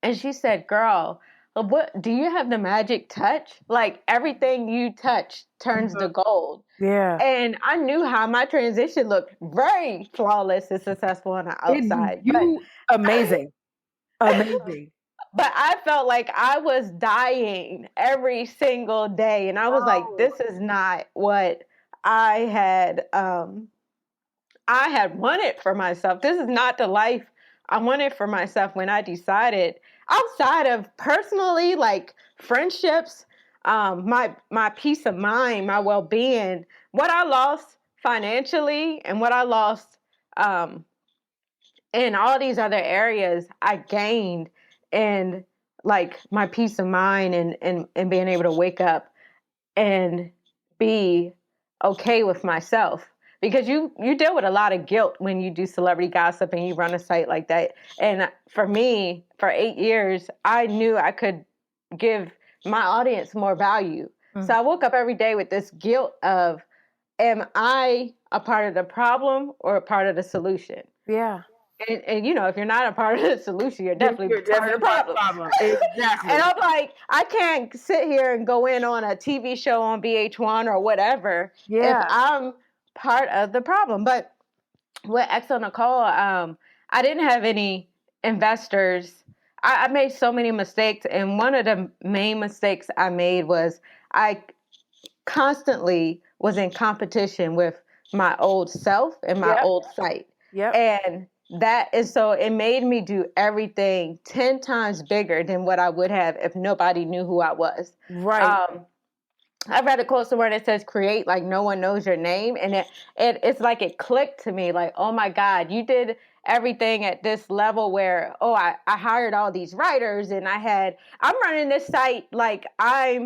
and she said, girl, what do you have the magic touch? Like everything you touch turns to gold. Yeah. And I knew how my transition looked very flawless and successful on the outside. Amazing. Amazing. but I felt like I was dying every single day. And I was like, Oh, this is not what I had I had wanted for myself. This is not the life I wanted for myself when I decided, outside of personally, like friendships, my peace of mind, my well being, what I lost financially and what I lost um, in all these other areas, I gained in like my peace of mind and being able to wake up and be okay with myself, because you deal with a lot of guilt when you do celebrity gossip and you run a site like that. And for me, for 8 years, I knew I could give my audience more value. So I woke up every day with this guilt of, am I a part of the problem or a part of the solution? yeah. And you know, if you're not a part of the solution, you're definitely You're part of definitely the part of the problem. problem. And Exactly. I'm like, I can't sit here and go in on a TV show on VH1 or whatever if Yeah. I'm part of the problem. But with Exo Nicole, I didn't have any investors. I made so many mistakes, and one of the main mistakes I made was I constantly was in competition with my old self and my Yep. old site. Yep. And that is, so it made me do everything 10 times bigger than what I would have if nobody knew who I was. Right. Um, I read a quote somewhere that says, create like no one knows your name. And it's like it clicked to me like, oh my God, you did everything at this level where, oh, I hired all these writers and I'm running this site like I'm,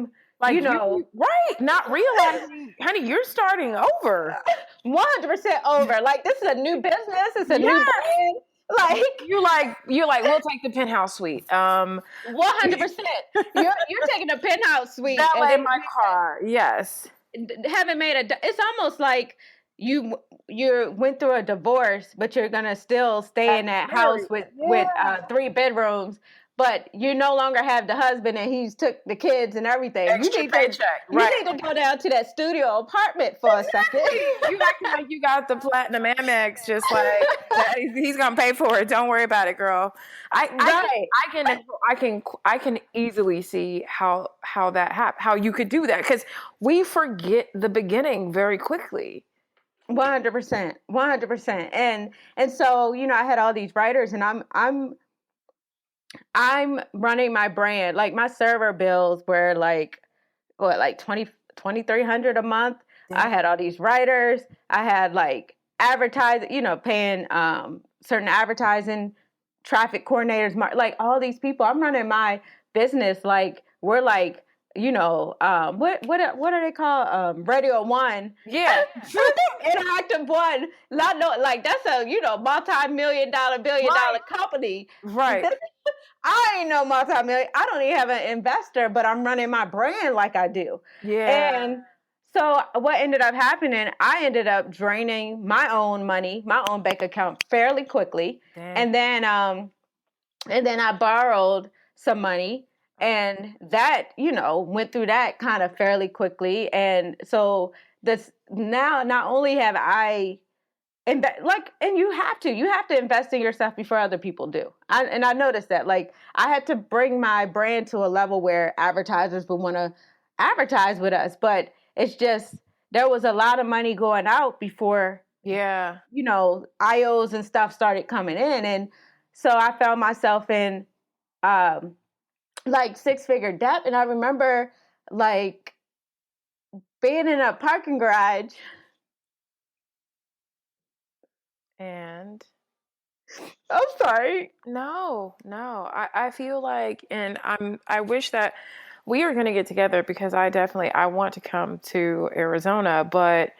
you Like know, you, right? Not realizing, honey, you're starting over. 100% over. Like, this is a new business. It's a new Yes. brand. Like, You're like, we'll take the penthouse suite. 100%. You're taking a penthouse suite and Valet then my car. Yes. haven't made it's almost like you went through a divorce, but you're gonna still stay That's in that house very, with yeah. 3 bedrooms, but you no longer have the husband and he's took the kids and everything. You Extra need to paycheck. you Right. need to go down to that studio apartment for a second. Exactly. You acting like you got the platinum Amex, just like that, he's gonna pay for it. Don't worry about it, girl. Right. I can easily see how that happened, how you could do that, because we forget the beginning very quickly. 100%, 100%. And so, you know, I had all these writers, and I'm running my brand. Like, my server bills were like, what, like 2,300 a month. I Damn. had all these writers. I had like advertising, you know, paying certain advertising, traffic coordinators, like all these people. I'm running my business like we're like, you know, what are they called? Radio One, Yeah. Interactive One. Not know, like that's a, you know, multi-million dollar, billion Right. dollar company. Right. I ain't no multi-million. I don't even have an investor, but I'm running my brand like I do. Yeah. And so what ended up happening, I ended up draining my own money, my own bank account fairly quickly. Damn. And then I borrowed some money, and that, you know, went through that kind of fairly quickly. And so this, now not only have I, and you have to invest in yourself before other people do. And I noticed that, like, I had to bring my brand to a level where advertisers would want to advertise with us, but it's just, there was a lot of money going out before, Yeah. you know, IOs and stuff started coming in. And so I found myself in um like six-figure debt. And I remember like being in a parking garage. And I'm sorry. no, no. I feel like, and I wish that we were gonna get together, because I want to come to Arizona, but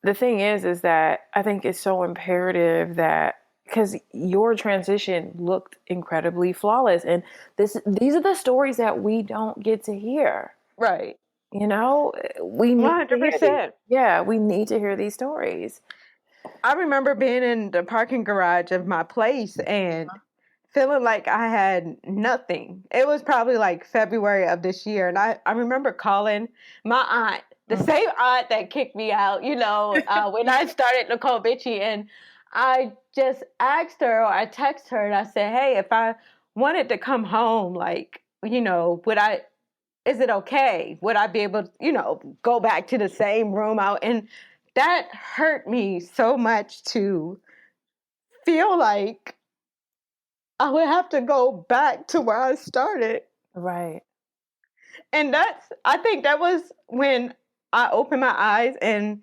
the thing is that I think it's so imperative that, because your transition looked incredibly flawless, and these are the stories that we don't get to hear. Right. You know, we need to hear these. 100%. Yeah, we need to hear these stories. I remember being in the parking garage of my place and feeling like I had nothing. It was probably like February of this year. And I remember calling my aunt, the Mm. same aunt that kicked me out, you know, when I started Necole Bitchie. And I just asked her, or I texted her, and I said, hey, if I wanted to come home. Like, is it okay? Would I be able to, go back to the same room out? And that hurt me so much to feel like I would have to go back to where I started. Right. And I think that was when I opened my eyes and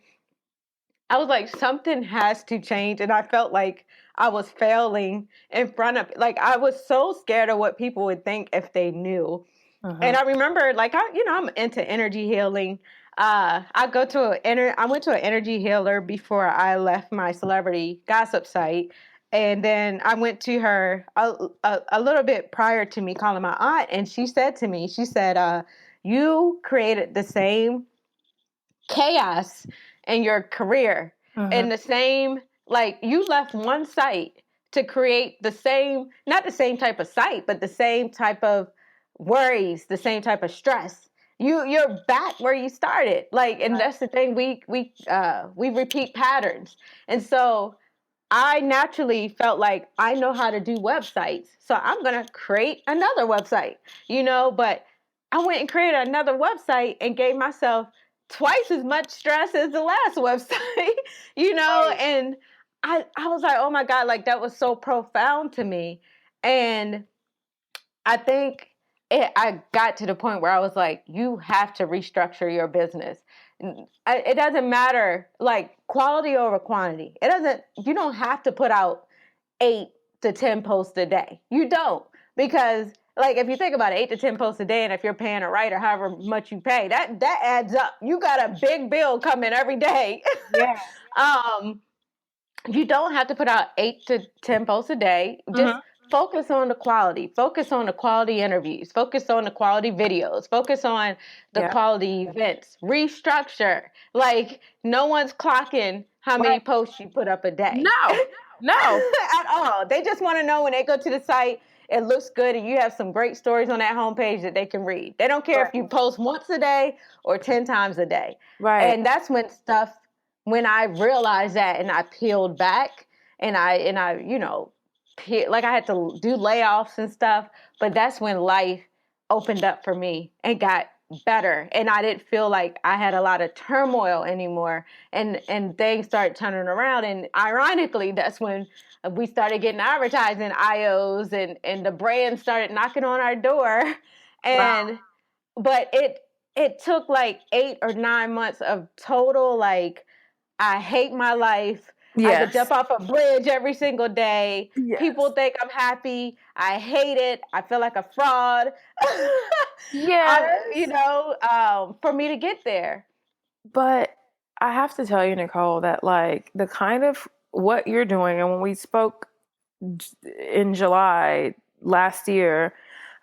I was like, something has to change. And I felt like I was failing in front of, like, I was so scared of what people would think if they knew. And Uh-huh. I remember, like, I'm into energy healing. I went to an energy healer before I left my celebrity gossip site. And then I went to her a little bit prior to me calling my aunt. And she said to me, you created the same chaos in your career, Uh-huh. and the same, like, you left one site to create the same, not the same type of site, but the same type of worries, the same type of stress. You're back where you started. Like, and that's the thing, we repeat patterns. And so I naturally felt like I know how to do websites, so I'm going to create another website, but I went and created another website and gave myself twice as much stress as the last website, Right. and I was like, oh my God, like, that was so profound to me. And I think I got to the point where I was like, you have to restructure your business. It doesn't matter, like, quality over quantity. You don't have to put out 8 to 10 posts a day. You don't. Because, like, if you think about it, 8 to 10 posts a day, and if you're paying a writer however much you pay, that adds up. You got a big bill coming every day. Yeah. um, you don't have to put out 8 to 10 posts a day. Just Uh-huh. focus on the quality interviews, focus on the quality videos, focus on the Yeah. quality events, restructure. Like, no one's clocking how many Right. posts you put up a day No. No. at all. They just want to know when they go to the site, it looks good and you have some great stories on that homepage that they can read. They don't care Right. if you post once a day or 10 times a day. Right. And that's when I realized that, and I peeled back, and like, I had to do layoffs and stuff, but that's when life opened up for me and got better, and I didn't feel like I had a lot of turmoil anymore, and things started turning around. And ironically, that's when we started getting advertising IOs, and the brand started knocking on our door. Wow. And but it took like 8 or 9 months of total, like, I hate my life. I could Yes. jump off a bridge every single day. People Yes. think I'm happy. I hate it. I feel like a fraud. Yes. For me to get there. But I have to tell you, Necole, that like the kind of what you're doing, and when we spoke in July last year,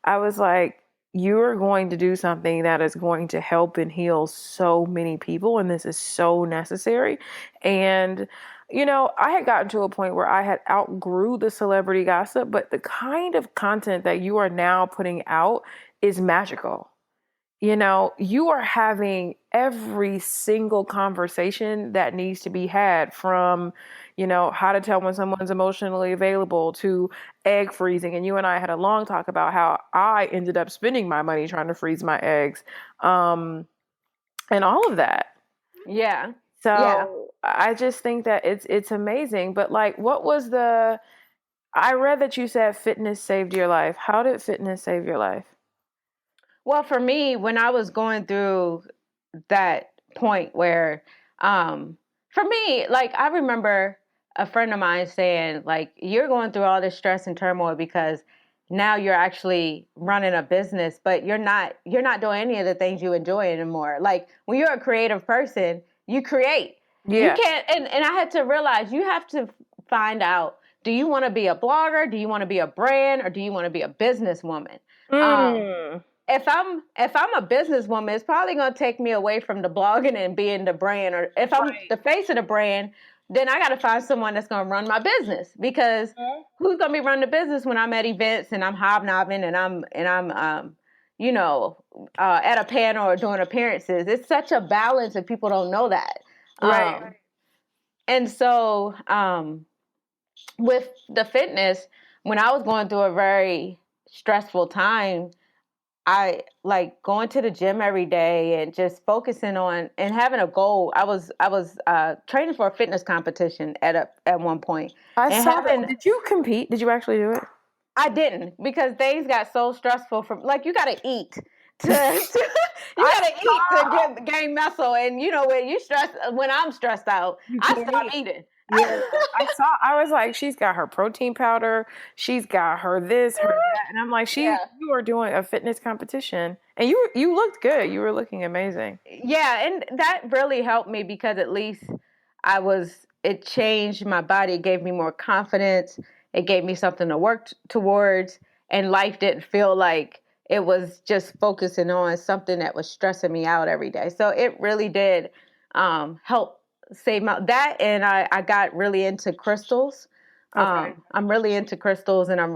I was like, you are going to do something that is going to help and heal so many people, and this is so necessary. And I had gotten to a point where I had outgrew the celebrity gossip, but the kind of content that you are now putting out is magical. You are having every single conversation that needs to be had, from, how to tell when someone's emotionally available to egg freezing. And you and I had a long talk about how I ended up spending my money trying to freeze my eggs, and all of that. Yeah. Yeah. So I just think that it's amazing. But like, I read that you said fitness saved your life. How did fitness save your life? Well, for me, when I was going through that point where, for me, like, I remember a friend of mine saying, like, you're going through all this stress and turmoil because now you're actually running a business, but you're not doing any of the things you enjoy anymore. Like, when you're a creative person, you create. You Yeah. can't, and I had to realize, you have to find out, do you want to be a blogger? Do you want to be a brand? Or do you want to be a businesswoman? Um, Mm, if I'm a businesswoman, it's probably gonna take me away from the blogging and being the brand. Or if I'm right. the face of the brand, then I got to find someone that's gonna run my business, because Mhm. who's gonna be running the business when I'm at events and I'm hobnobbing and I'm you know at a panel or doing appearances? It's such a balance, and people don't know that. Right. And so with the fitness, when I was going through a very stressful time, I like going to the gym every day and just focusing on and having a goal. I was training for a fitness competition at one point, I and saw that. having Did you compete? Did you actually do it? I didn't because things got so stressful from like you got to eat to you I got to eat to saw. gain muscle, and you know when I'm stressed out You I can't stop eat. eating. Yeah, I saw. I was like, she's got her protein powder. She's got her this, her that, and I'm like, she. Yeah. You are doing a fitness competition, and you looked good. You were looking amazing. Yeah, and that really helped me because at least it changed my body, it gave me more confidence, it gave me something to work towards, and life didn't feel like it was just focusing on something that was stressing me out every day. So it really did help save my that, and I got really into crystals. Okay. I'm really into crystals, and I'm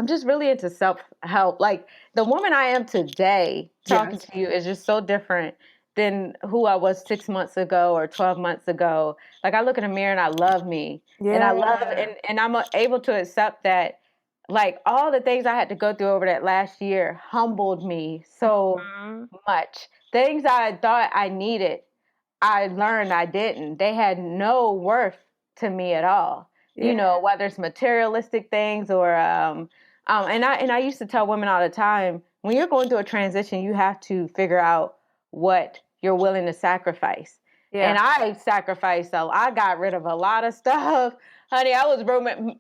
just really into self help. Like the woman I am today, talking Yes. to you, is just so different than who I was 6 months ago or 12 months ago. Like I look in the mirror and I love me, and I love Yeah. and I'm able to accept that. Like all the things I had to go through over that last year humbled me so Mhm. much. Things I thought I needed, I learned I didn't. They had no worth to me at all. Yeah. You know, whether it's materialistic things or and I used to tell women all the time, when you're going through a transition, you have to figure out what you're willing to sacrifice. Yeah. And I sacrificed, so I got rid of a lot of stuff. Honey, I was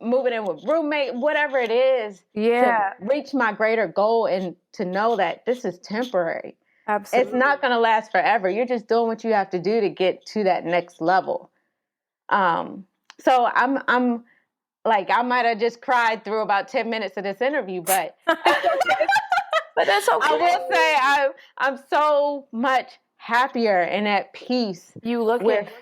moving in with roommate, whatever it is, to Yeah. reach my greater goal and to know that this is temporary. It's Absolutely. not going to last forever. You're just doing what you have to do to get to that next level. Um, so I'm like I might have just cried through about 10 minutes of this interview, but That's okay. But that's I okay. will say I'm so much happier and at peace You look with it.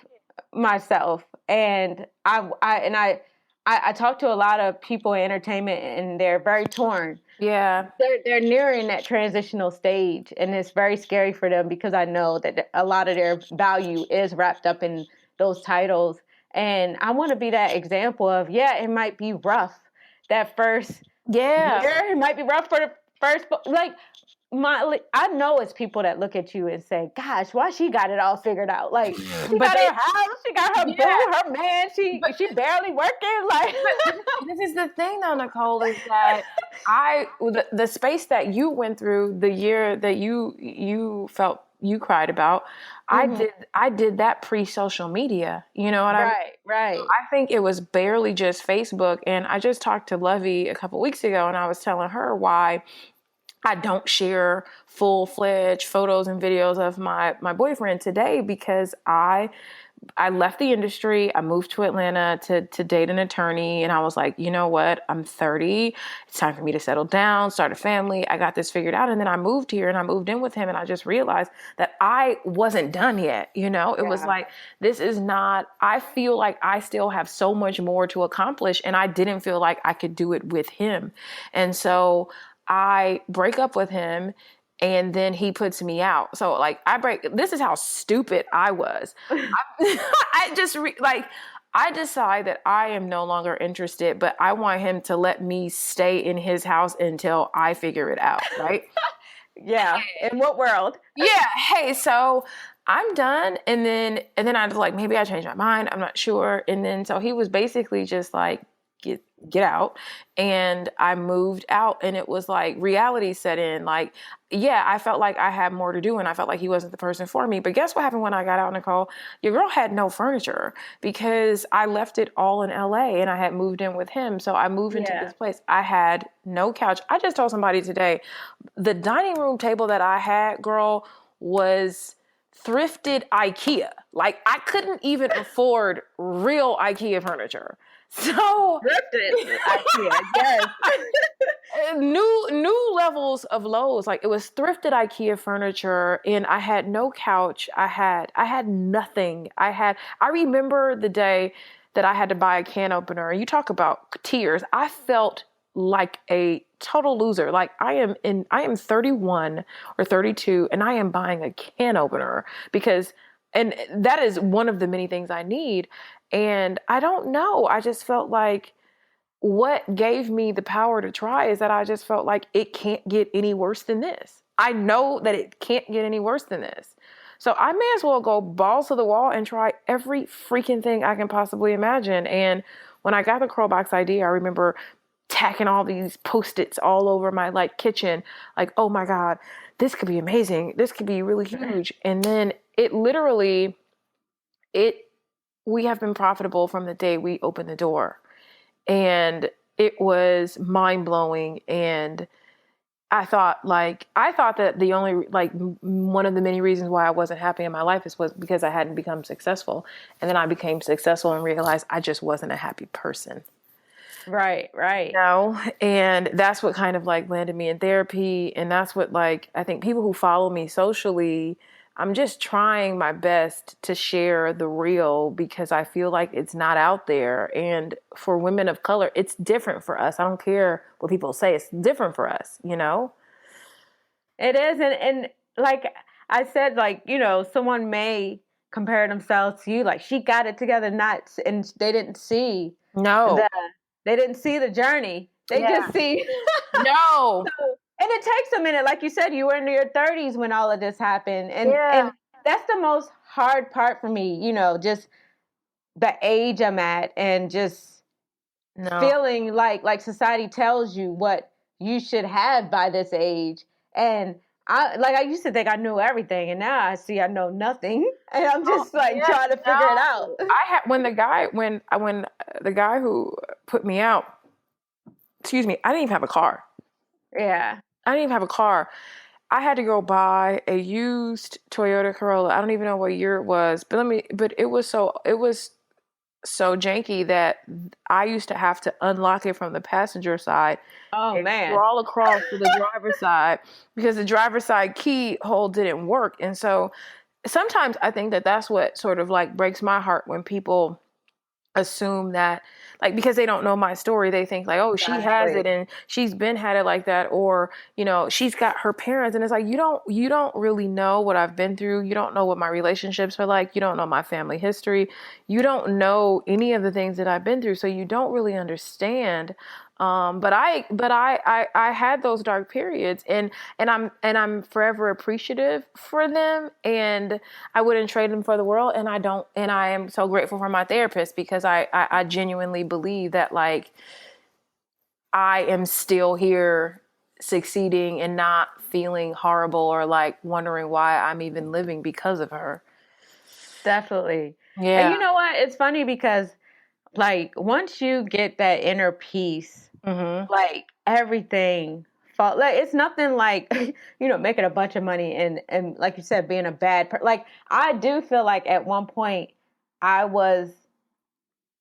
myself, and I talk to a lot of people in entertainment, and they're very torn. Yeah. They're nearing that transitional stage, and it's very scary for them because I know that a lot of their value is wrapped up in those titles, and I want to be that example of yeah, it might be rough that first Yeah. year, it might be rough for the first like I know it's people that look at you and say, "Gosh, why she got it all figured out? Like she But got they her house, she got her yeah. boo, her man, But she barely working." Like this is the thing though, Necole, is that the space that you went through, the year that you felt you cried about, Mhm. I did that pre-social media. You know what I mean? Right, right. I think it was barely just Facebook. And I just talked to Lovey a couple weeks ago, and I was telling her why I don't share full-fledged photos and videos of my boyfriend today, because I left the industry. I moved to Atlanta to date an attorney. And I was like, you know what? I'm 30. It's time for me to settle down, start a family. I got this figured out. And then I moved here and I moved in with him. And I just realized that I wasn't done yet. You know, it was Yeah. like, this is not, I feel like I still have so much more to accomplish. And I didn't feel like I could do it with him. And so I break up with him, and then he puts me out. So like this is how stupid I was. I just like I decide that I am no longer interested, but I want him to let me stay in his house until I figure it out, right? Yeah. In what world? Yeah, hey, so I'm done. And then I was like, maybe I changed my mind. I'm not sure. And then so he was basically just like, get out. And I moved out, and it was like reality set in. Like, yeah, I felt like I had more to do, and I felt like he wasn't the person for me. But guess what happened when I got out, Necole? Your girl had no furniture because I left it all in LA and I had moved in with him. So I moved into Yeah. this place. I had no couch. I just told somebody today, the dining room table that I had, girl, was thrifted IKEA. Like I couldn't even afford real IKEA furniture. So Thrifted IKEA. Yes. new levels of lows. Like it was thrifted IKEA furniture, and I had no couch. I had nothing. I remember the day that I had to buy a can opener. You talk about tears. I felt like a total loser. Like I am 31 or 32, and I am buying a can opener because and that is one of the many things I need. And I don't know. I just felt like what gave me the power to try is that I just felt like it can't get any worse than this. I know that it can't get any worse than this. So I may as well go balls to the wall and try every freaking thing I can possibly imagine. And when I got the curl box idea, I remember tacking all these post-its all over my like kitchen, like, oh my God, this could be amazing. This could be really huge. And then it literally, it we have been profitable from the day we opened the door. And it was mind blowing. And I thought that the only, like, one of the many reasons why I wasn't happy in my life was because I hadn't become successful. And then I became successful and realized I just wasn't a happy person. Right, right. No. And that's what kind of like landed me in therapy. And that's what, like, I think people who follow me socially, I'm just trying my best to share the real because I feel like it's not out there. And for women of color, it's different for us. I don't care what people say, it's different for us, you know? It is, and like I said, like, you know, someone may compare themselves to you, like she got it together, not, and they didn't see No. the they didn't see the journey. They Yeah. just see. No. And it takes a minute, like you said, you were in your 30s when all of this happened, Yeah. and that's the most hard part for me, you know, just the age I'm at, and just No. feeling like society tells you what you should have by this age. And I used to think I knew everything, and now I see I know nothing, and I'm Oh, just like yeah, trying to figure it out. no. I had when the guy who put me out, excuse me, I didn't even have a car. Yeah. I didn't even have a car. I had to go buy a used Toyota Corolla. I don't even know what year it was, but it was so janky that I used to have to unlock it from the passenger side Oh and man. crawl across to the driver's side because the driver's side key hole didn't work. And so sometimes I think that that's what sort of like breaks my heart when people assume that, like, because they don't know my story, they think like, oh, she has it Exactly. and she's been had it like that, or, you know, she's got her parents. And it's like, you don't really know what I've been through. You don't know what my relationships are like. You don't know my family history. You don't know any of the things that I've been through, so you don't really understand. But I had those dark periods, and I'm forever appreciative for them, and I wouldn't trade them for the world. And I am so grateful for my therapist because I genuinely believe that, like, I am still here succeeding and not feeling horrible or like wondering why I'm even living because of her. Definitely. And Yeah. you know what? It's funny because like once you get that inner peace, Mm-hmm. like everything fall, like it's nothing like you know, making a bunch of money and like you said, being a like I do feel like at one point I was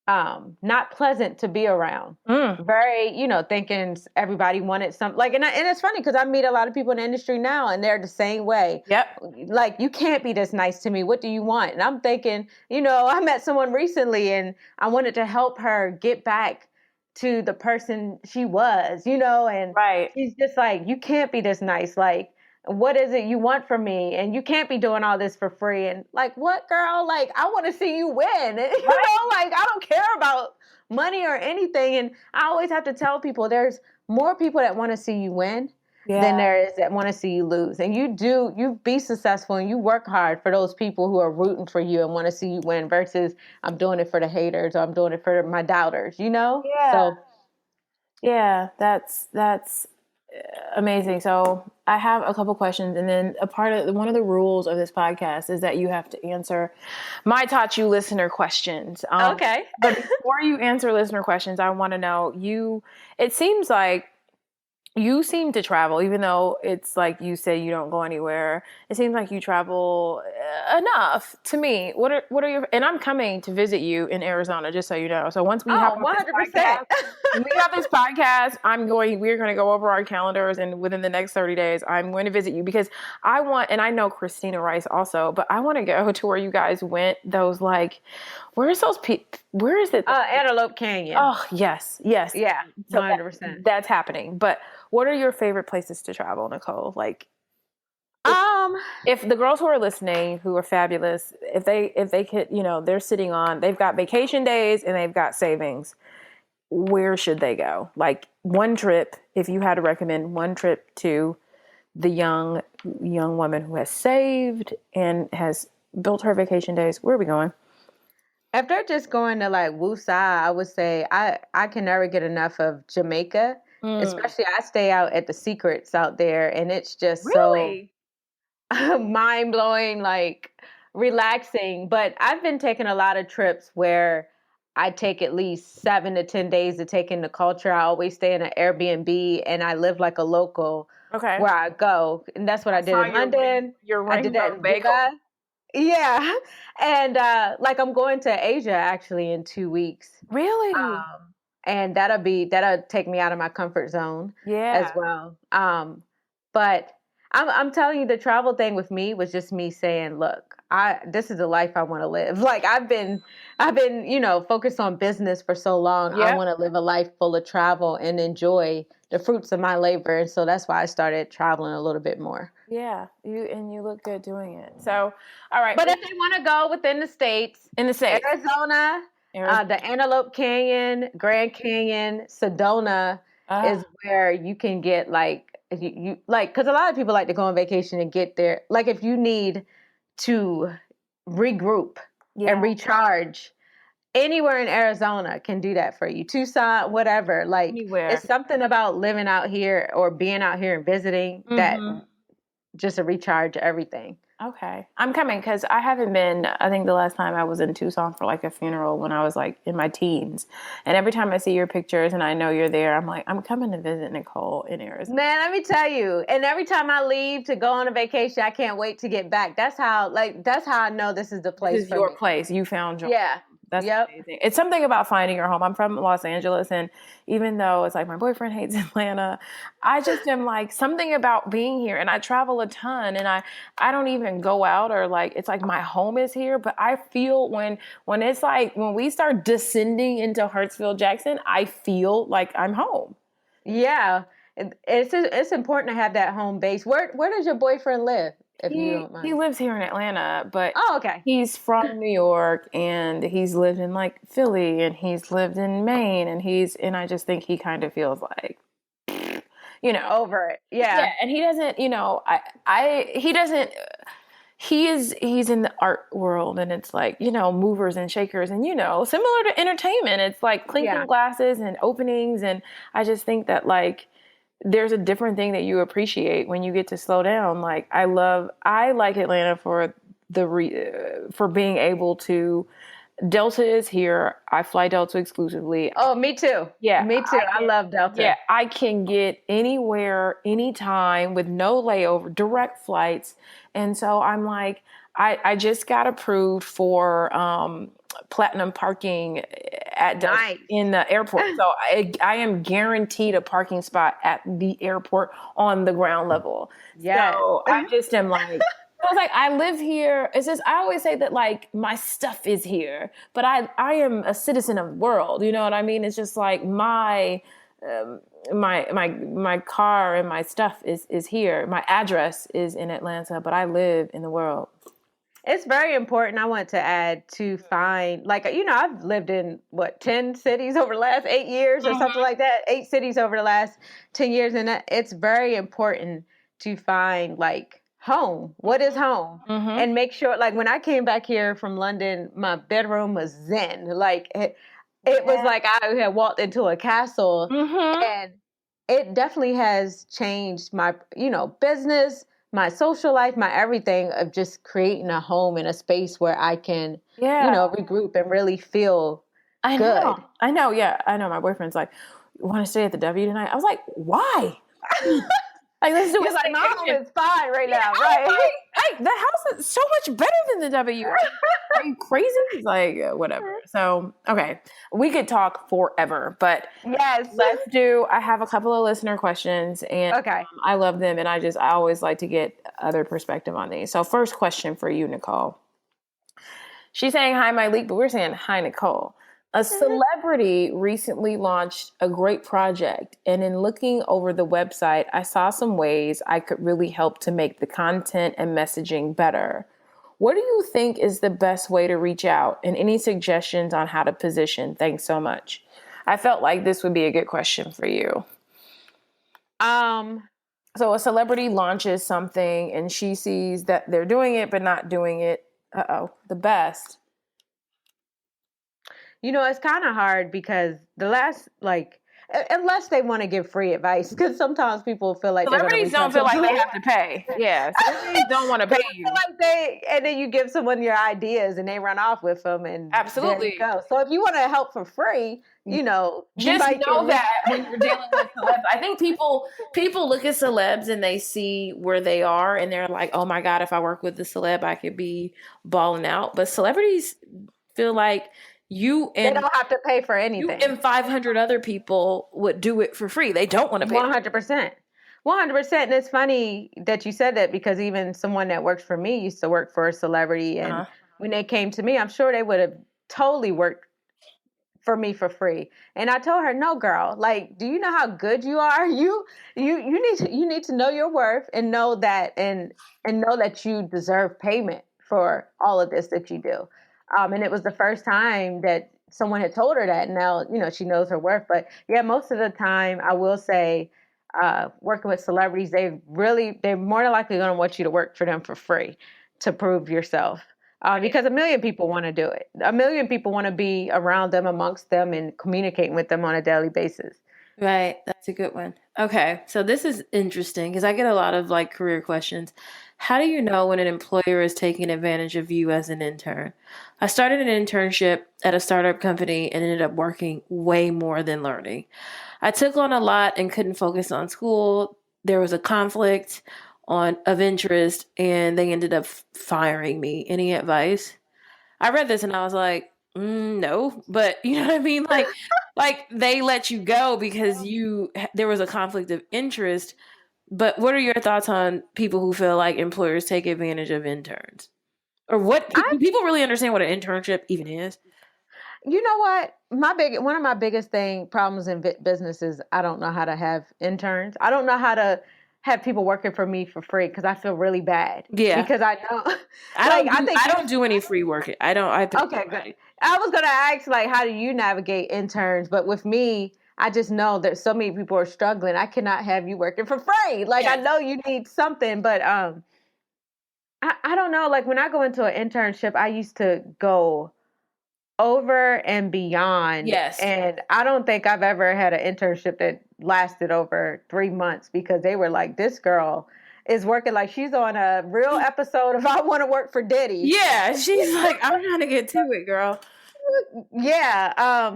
not pleasant to be around. Mm. Very, you know, thinking everybody wanted some, like, and it's funny because I meet a lot of people in the industry now and they're the same way. Yep. Like, you can't be this nice to me. What do you want? And I'm thinking, you know, I met someone recently and I wanted to help her get back to the person she was, you know, and Right. she's just like, you can't be this nice. Like, what is it you want from me? And you can't be doing all this for free. And like, what, girl? Like, I want to see you win. You Right. know, like, I don't care about money or anything. And I always have to tell people there's more people that want to see you win than Yeah. there is that want to see you lose. And you be successful and you work hard for those people who are rooting for you and want to see you win versus I'm doing it for the haters or I'm doing it for my doubters, you know? Yeah. So, Yeah. That's amazing. So I have a couple questions, and then one of the rules of this podcast is that you have to answer my taught you listener questions. okay. But before you answer listener questions, I want to know you. It seems like you seem to travel, even though it's like you say you don't go anywhere. It seems like you travel enough to me. What are your, and I'm coming to visit you in Arizona, just so you know. So once we hop Oh, off this 100%. podcast, when we get off this podcast, we're going to go over our calendars, and within the next 30 days, I'm going to visit you because I want, and I know Christina Rice also, but I want to go to where you guys went. Those, like, where is it? Antelope Canyon. Oh, yes, yes. Yeah, So 100%. that's happening. But what are your favorite places to travel, Necole? Like, Um, if the girls who are listening, who are fabulous, if they could, you know, they're sitting on, they've got vacation days and they've got savings. where should they go? Like one trip, if you had to recommend one trip to the young woman who has saved and has built her vacation days, where are we going? After just going to like Wusa, I would say I can never get enough of Jamaica. Mm. Especially I stay out at the Secrets out there, and it's just so Really? mind blowing, like relaxing. But I've been taking a lot of trips where I take at least 7 to 10 days to take in the culture. I always stay in an Airbnb and I live like a local Okay. where I go. And that's what I I did saw in London. your I did that rainbow in bagel. Jeddah. Yeah. And like I'm going to Asia actually in 2 weeks. Really? And that'll take me out of my comfort zone as Yeah. well. But I'm telling you, the travel thing with me was just me saying, look, I this is the life I want to live. Like I've been focused on business for so long. I Yep. want to live a life full of travel and enjoy the fruits of my labor. And so that's why I started traveling a little bit more. Yeah. You look good doing it. So, all right. But if they want to go within the states, In the States. Arizona, Arizona. the Antelope Canyon, Grand Canyon, Sedona Uh, is where you can get like you like because a lot of people like to go on vacation and get there. Like if you need to regroup and yeah. recharge, anywhere in Arizona can do that for you. Tucson, whatever. Like Anywhere. it's something about living out here or being out here and visiting that Mm-hmm. just a recharge everything. Okay. I'm coming because I haven't been. I think the last time I was in Tucson for like a funeral when I was like in my teens. And every time I see your pictures and I know you're there, I'm like, I'm coming to visit Necole in Arizona. Man, let me tell you. And every time I leave to go on a vacation, I can't wait to get back. That's how I know this is the This place is for your me. place. You found your Yeah. home. That's Yep. amazing. It's something about finding your home. I'm from Los Angeles, and even though it's like my boyfriend hates Atlanta, I just am like something about being here. And I travel a ton, and I don't even go out or like it's like my home is here. But I feel when it's like when we start descending into Hartsfield Jackson, I feel like I'm home. Yeah. It's important to have that home base. Where does your boyfriend live, if you don't He mind? lives here in Atlanta, but Oh, okay. he's from New York and he's lived in like Philly and he's lived in Maine and I just think he kind of feels like you know Over it. yeah, Yeah. and he doesn't, he doesn't he's in the art world and it's like, movers and shakers and similar to entertainment. It's like clinking Yeah. glasses and openings and I just think that like there's a different thing that you appreciate when you get to slow down. Like I like Atlanta for for being able to Delta is here. I fly Delta exclusively. Oh, me too. Yeah, Me too. I love yeah, Delta. I can get anywhere, anytime with no layover, direct flights. And so I'm like, I just got approved for platinum parking at Delta Nice. in the airport. So I am guaranteed a parking spot at the airport on the ground level. Yes. So I just am like, I was like, I live here. It's just I always say that like my stuff is here, but I am a citizen of the world. You know what I mean? It's just like um, my car and my stuff is here. My address is in Atlanta, but I live in the world. It's very important. I want to add to find, like, I've lived in what, 10 cities over the last 8 years or something like that, 8 cities over the last 10 years. And it's very important to find, like, home. What is home? Mm-hmm. And make sure, like, when I came back here from London, my bedroom was zen. Like, it was Yeah. like I had walked into a castle, Mm-hmm. and it definitely has changed my, business, my social life, my everything of just creating a home and a space where I can, Yeah. regroup and really feel I know. good. I know. Yeah. I know. My boyfriend's like, want to stay at the W tonight? I was like, why? Like, let's do a You're like, my home staycation. is fine right Yeah, now, I was right? like, hey, the house is so much better than the W. Are you crazy? It's like, whatever. So, okay, we could talk forever, but Yes. I have a couple of listener questions and Okay. I love them. And I always like to get other perspective on these. So first question for you, Necole. She's saying, hi, Malik, but we're saying, hi, Necole. A celebrity recently launched a great project, and in looking over the website, I saw some ways I could really help to make the content and messaging better. What do you think is the best way to reach out, and any suggestions on how to position? Thanks so much. I felt like this would be a good question for you. Um, So a celebrity launches something and she sees that they're doing it but not doing it. The best. it's kind of hard because the last, like, unless they want to give free advice, because sometimes people feel like they're going to Celebrities reach out don't to feel them. like they have to pay. Yeah, celebrities don't want to pay you. Like and then you give someone your ideas and they run off with them, and there you Absolutely. go. So if you want to help for free, you Just might get know reached. that when you're dealing with celebs, I think people look at celebs and they see where they are and they're like, oh my God, if I work with the celeb, I could be balling out. But celebrities feel like you They and don't have to pay for you anything. and 500 other people would do it for free. They don't want to pay. 100%. 100%. And it's funny that you said that, because even someone that works for me used to work for a celebrity. And when they came to me, I'm sure they would have totally worked for me for free. And I told her, no, girl, like, do you know how good you are? You need to know your worth and know that, and know that you deserve payment for all of this that you do. And it was the first time that someone had told her that. Now, she knows her worth. But yeah, most of the time I will say, working with celebrities, they're more than likely going to want you to work for them for free to prove yourself. Because a million people want to do it. A million people want to be around them, amongst them, and communicating with them on a daily basis. Right. That's a good one. Okay. So this is interesting because I get a lot of like career questions. How do you know when an employer is taking advantage of you as an intern? I started an internship at a startup company and ended up working way more than learning. I took on a lot and couldn't focus on school. There was a conflict of interest and they ended up firing me. Any advice? I read this and I was like, no, but you know what I mean? Like they let you go because there was a conflict of interest. But what are your thoughts on people who feel like employers take advantage of interns? Or I, do people really understand what an internship even is? you know what? One of my biggest problems in business is I don't know how to have interns. I don't know how to have people working for me for free, because I feel really bad, Yeah. because I know, like, I think I don't do any free work. I pay okay, good. everybody. I was gonna ask, like, how do you navigate interns? But with me, I just know that so many people are struggling. I cannot have you working for free. Like, I Yes. know you need something, but I don't know. Like, when I go into an internship, I used to go over and beyond. Yes. And I don't think I've ever had an internship that lasted over 3 months, because they were like, this girl is working like she's on a real episode of I Want to Work for Diddy. Yeah. She's like, I'm trying to get to it, girl. Yeah.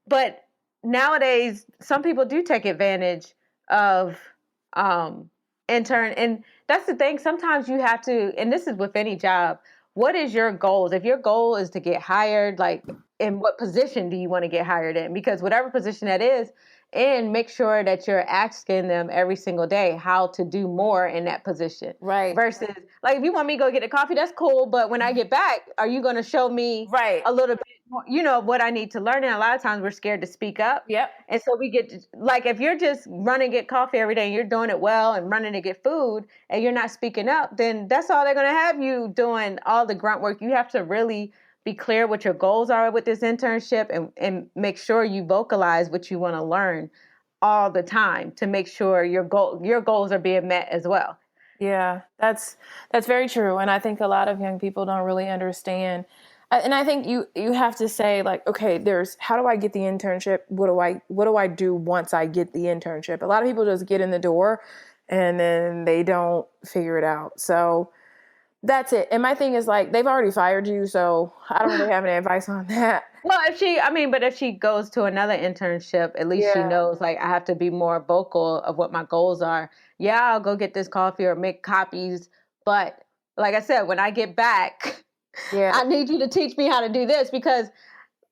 But nowadays, some people do take advantage of um, intern. And that's the thing. Sometimes you have to, and this is with any job, what is your goals? If your goal is to get hired, like, in what position do you want to get hired in? Because whatever position that is, and make sure that you're asking them every single day how to do more in that position. Right. Versus, like, if you want me to go get a coffee, that's cool. But when I get back, are you going to show me Right. a little bit more, what I need to learn? And a lot of times we're scared to speak up. Yep. And so we like, if you're just running to get coffee every day and you're doing it well and running to get food and you're not speaking up, then that's all they're going to have you doing, all the grunt work. You have to really be clear what your goals are with this internship, and make sure you vocalize what you want to learn all the time, to make sure your goals are being met as well. Yeah, that's very true, and I think a lot of young people don't really understand. And I think you have to say, like, okay, there's how do I get the internship? What do I do once I get the internship? A lot of people just get in the door and then they don't figure it out. So that's it. And my thing is, like, they've already fired you, so I don't really have any advice on that. Well, but if she goes to another internship, at least she Yeah. knows, like, I have to be more vocal of what my goals are. Yeah, I'll go get this coffee or make copies. But like I said, when I get back, Yeah. I need you to teach me how to do this, because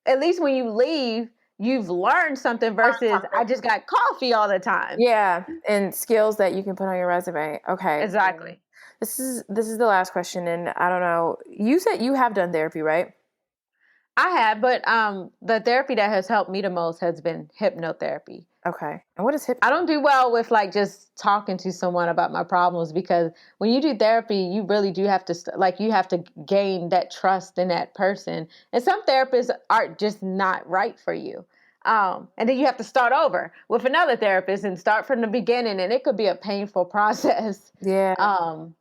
at least when you leave, you've learned something, versus I just got coffee all the time. Yeah, and skills that you can put on your resume. Okay. Exactly. This is the last question, and I don't know. You said you have done therapy, right? I have, but the therapy that has helped me the most has been hypnotherapy. Okay. And what is hip? I don't do well with, like, just talking to someone about my problems, because when you do therapy, you really do have to you have to gain that trust in that person. And some therapists are just not right for you. And then you have to start over with another therapist and start from the beginning, and it could be a painful process. Yeah. Um,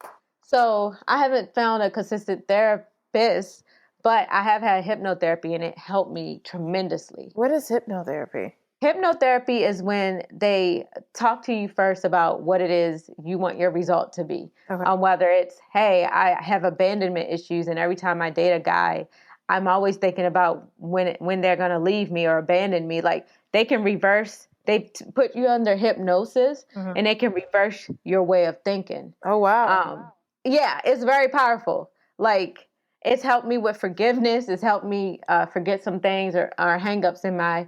so I haven't found a consistent therapist, but I have had hypnotherapy, and it helped me tremendously. What is hypnotherapy? Hypnotherapy is when they talk to you first about what it is you want your result to be. Okay. Whether it's, hey, I have abandonment issues, and every time I date a guy, I'm always thinking about when they're going to leave me or abandon me. Like, they can reverse, put you under hypnosis, Mm-hmm. and they can reverse your way of thinking. Oh, wow. Yeah, it's very powerful. Like, it's helped me with forgiveness. It's helped me forget some things or hangups in my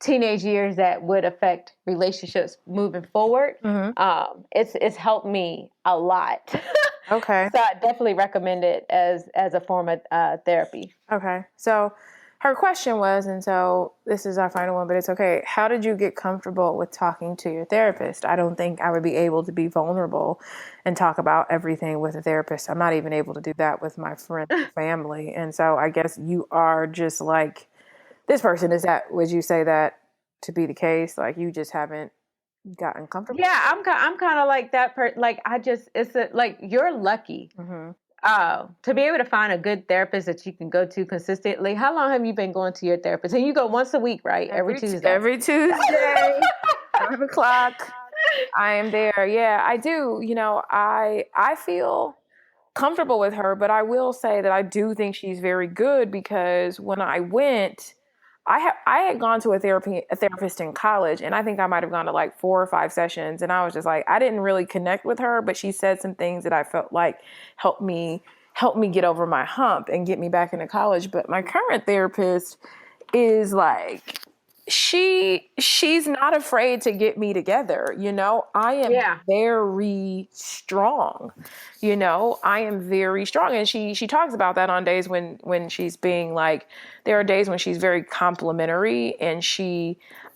teenage years that would affect relationships moving forward. Mm-hmm. It's helped me a lot. Okay. So I definitely recommend it as a form of therapy. Okay. So her question was, and so this is our final one, but it's okay. How did you get comfortable with talking to your therapist? I don't think I would be able to be vulnerable and talk about everything with a therapist. I'm not even able to do that with my friends and family. And so I guess you are just like this person. Would you say that to be the case? Like, you just haven't gotten comfortable? Yeah, I'm kind of like that like, like, you're lucky Mm-hmm. to be able to find a good therapist that you can go to consistently. How long have you been going to your therapist? And you go once a week, right? Every Tuesday. Every Tuesday, 5 o'clock. I am there. Yeah, I do. I feel comfortable with her, but I will say that I do think she's very good because when I went, I had gone to a therapist in college, and I think I might have gone to like 4 or 5 sessions, and I was just like, I didn't really connect with her, but she said some things that I felt like helped me get over my hump and get me back into college. But my current therapist is like, she's not afraid to get me together. I am very strong. I am very strong. And she talks about that on days when she's being like, there are days when she's very complimentary, and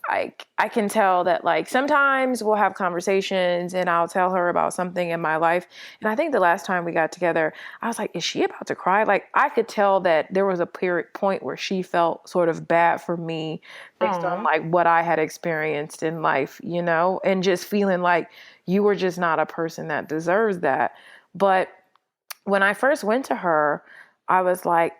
I can tell that, like, sometimes we'll have conversations and I'll tell her about something in my life. And I think the last time we got together, I was like, is she about to cry? Like, I could tell that there was a point where she felt sort of bad for me based on like what I had experienced in life, and just feeling like you were just not a person that deserves that. But when I first went to her, I was like,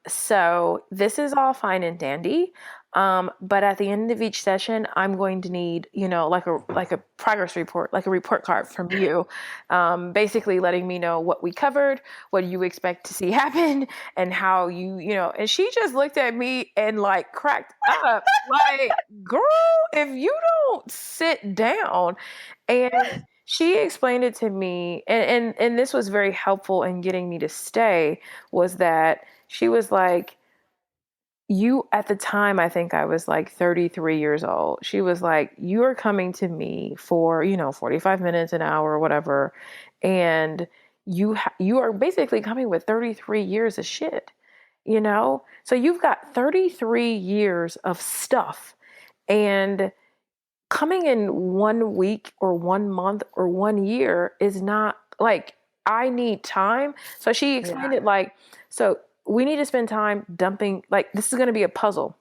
so this is all fine and dandy. But at the end of each session, I'm going to need, like a progress report, like a report card from you, basically letting me know what we covered, what you expect to see happen, and how and she just looked at me and like cracked up, like, girl, if you don't sit down. And she explained it to me, and this was very helpful in getting me to stay, was that she was like, at the time, I think I was like 33 years old. She was like, you are coming to me for, 45 minutes, an hour, or whatever. And you are basically coming with 33 years of shit, So you've got 33 years of stuff. And coming in 1 week or 1 month or 1 year is not like, I need time. So she explained it like, so we need to spend time dumping, like, this is going to be a puzzle.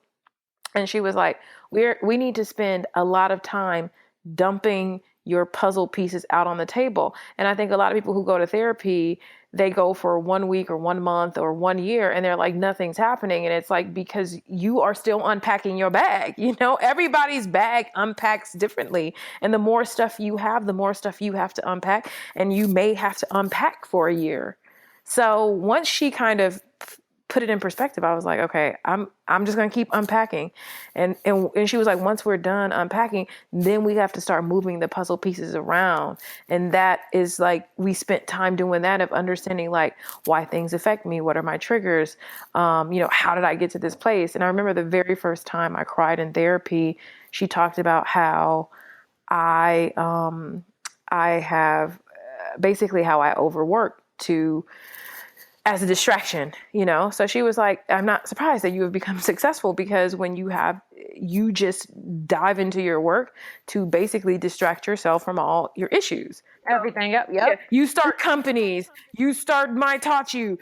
And she was like, we need to spend a lot of time dumping your puzzle pieces out on the table. And I think a lot of people who go to therapy, they go for 1 week or 1 month or 1 year, and they're like, nothing's happening. And it's like, because you are still unpacking your bag. Everybody's bag unpacks differently. And the more stuff you have, the more stuff you have to unpack. And you may have to unpack for a year. So once she kind of put it in perspective, I was like, okay, I'm just gonna keep unpacking, and she was like, once we're done unpacking, then we have to start moving the puzzle pieces around, and that is like, we spent time doing that, of understanding like why things affect me, what are my triggers, how did I get to this place. And I remember the very first time I cried in therapy, she talked about how I have basically how I overworked as a distraction, you know? So she was like, I'm not surprised that you have become successful, because when you just dive into your work to basically distract yourself from all your issues. Everything up. Yeah, Yep. you start companies, you start My Taught you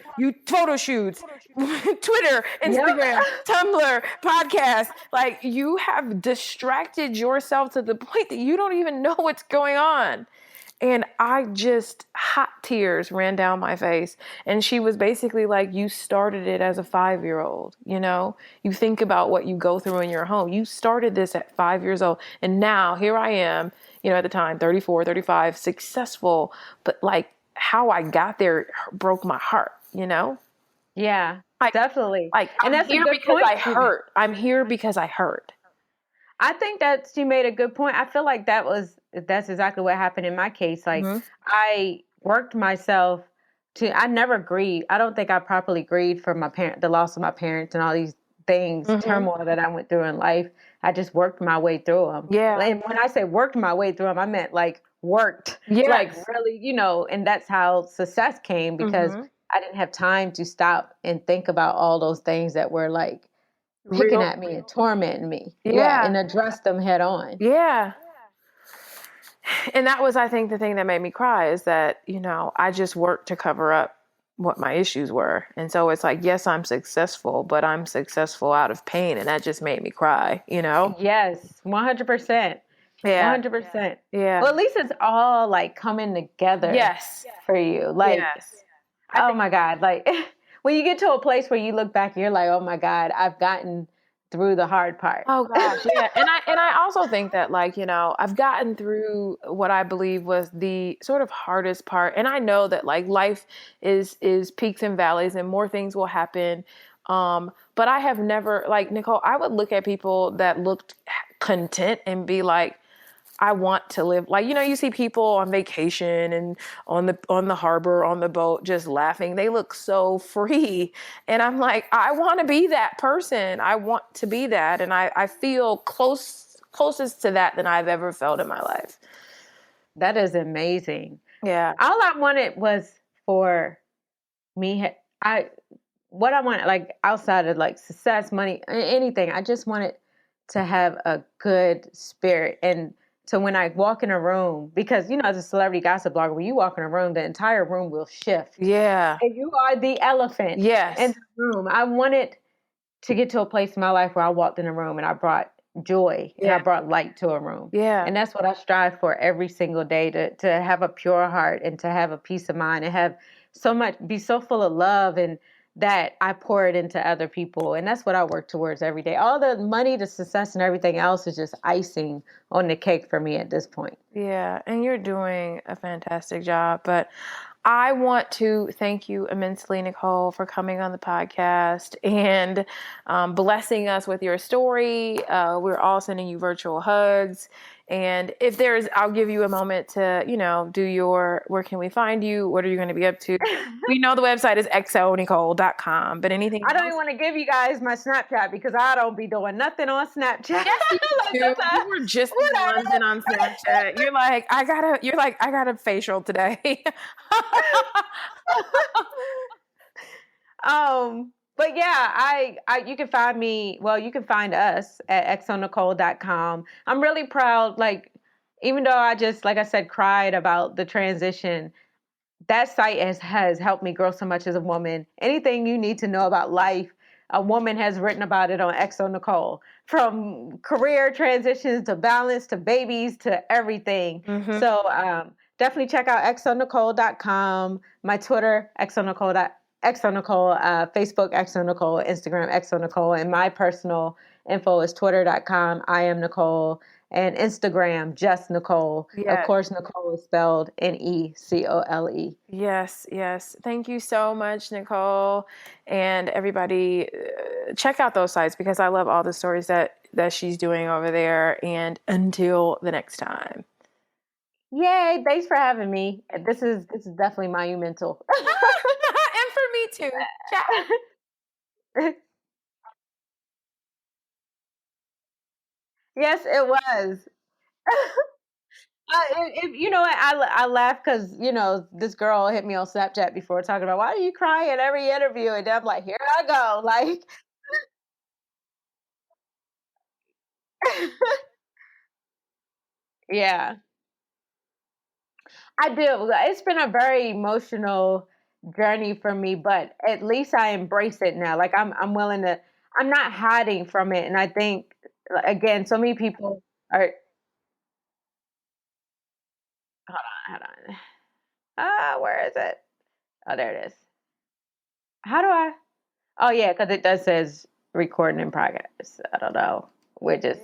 photo shoots, Twitter, Yep. Instagram, Tumblr, podcast. Like, you have distracted yourself to the point that you don't even know what's going on. And I just, hot tears ran down my face. And she was basically like, you started it as a 5-year-old, you know? You think about what you go through in your home. You started this at 5 years old. And now here I am, you know, at the time, 34, 35, successful. But like, how I got there broke my heart, you know? Yeah, Like, definitely. like And I'm that's a here good because point I you made. hurt. I'm here because I hurt. I think that she made a good point. I feel like that's exactly what happened in my case. Like Mm-hmm. I worked myself I never grieved. I don't think I properly grieved for the loss of my parents and all these things, Mm-hmm. turmoil that I went through in life. I just worked my way through them. Yeah. And when I say worked my way through them, I meant like worked, like Yes. really, and that's how success came because Mm-hmm. I didn't have time to stop and think about all those things that were like picking Real. at me and tormenting me. Yeah, Yeah. and address them head on. Yeah. And that was, I think, the thing that made me cry, is that, you know, I just worked to cover up what my issues were. And so it's like, yes, I'm successful, but I'm successful out of pain. And that just made me cry, you know? Yes, 100%. Yeah. 100%. Yeah. Well, at least it's all like coming together Yes. for you. Like, Yes. I oh think, my God. Like, when you get to a place where you look back and you're like, oh my God, I've gotten through the hard part. oh gosh, yeah. And I also think that, like, you know, I've gotten through what I believe was the sort of hardest part. And I know that, like, life is peaks and valleys, and more things will happen. But I have never, like, Necole, I would look at people that looked content and be like, I want to live, like, you know, you see people on vacation and on the harbor, on the boat, just laughing. They look so free. And I'm like, I want to be that person. I want to be that. And I feel closest to that than I've ever felt in my life. That is amazing. Yeah. All I wanted was for me, I, what I wanted, like outside of like success, money, anything, I just wanted to have a good spirit. And so when I walk in a room, because, as a celebrity gossip blogger, when you walk in a room, the entire room will shift. Yeah. And you are the elephant in Yes. the room. I wanted to get to a place in my life where I walked in a room and I brought joy and I Yeah. brought light to a room. Yeah. And that's what I strive for every single day, to have a pure heart and to have a peace of mind and have be so full of love, and that I pour it into other people. And that's what I work towards every day. All the money, the success, and everything else is just icing on the cake for me at this point. Yeah, and you're doing a fantastic job. But I want to thank you immensely, Necole, for coming on the podcast and blessing us with your story. We're all sending you virtual hugs. And if I'll give you a moment to, where can we find you? What are you going to be up to? We know the website is xonecole.com, but anything I don't else? even want to give you guys my Snapchat because I don't be doing nothing on Snapchat. Yes, you Like, do. You were just in London on Snapchat. I got a facial today. But yeah, you can find me, well, you can find us at xonecole.com. I'm really proud, like, even though I just, like I said, cried about the transition, that site has helped me grow so much as a woman. Anything you need to know about life, a woman has written about it on Exo Necole, from career transitions to balance to babies to everything. Mm-hmm. So definitely check out exonecole.com, my Twitter, exonecole, Facebook, exonecole, Instagram, exonecole, and my personal info is twitter.com, I am Necole, and Instagram, just Necole. Of Yes. course, Necole is spelled Necole. Yes, yes. Thank you so much, Necole. And everybody, check out those sites, because I love all the stories that she's doing over there. And until the next time. Yay! Thanks for having me. This is definitely monumental. And for me too. Ciao. Yes, it was. You know what? I laugh because this girl hit me on Snapchat before talking about why do you cry at every interview, and I'm like, here I go, like, yeah, I do. It's been a very emotional journey for me, but at least I embrace it now. Like I'm willing to. I'm not hiding from it, and I think again, so many people are. Hold on, hold on. Where is it? Oh, there it is. How do I? Oh yeah, because it does says recording in progress. I don't know. We're just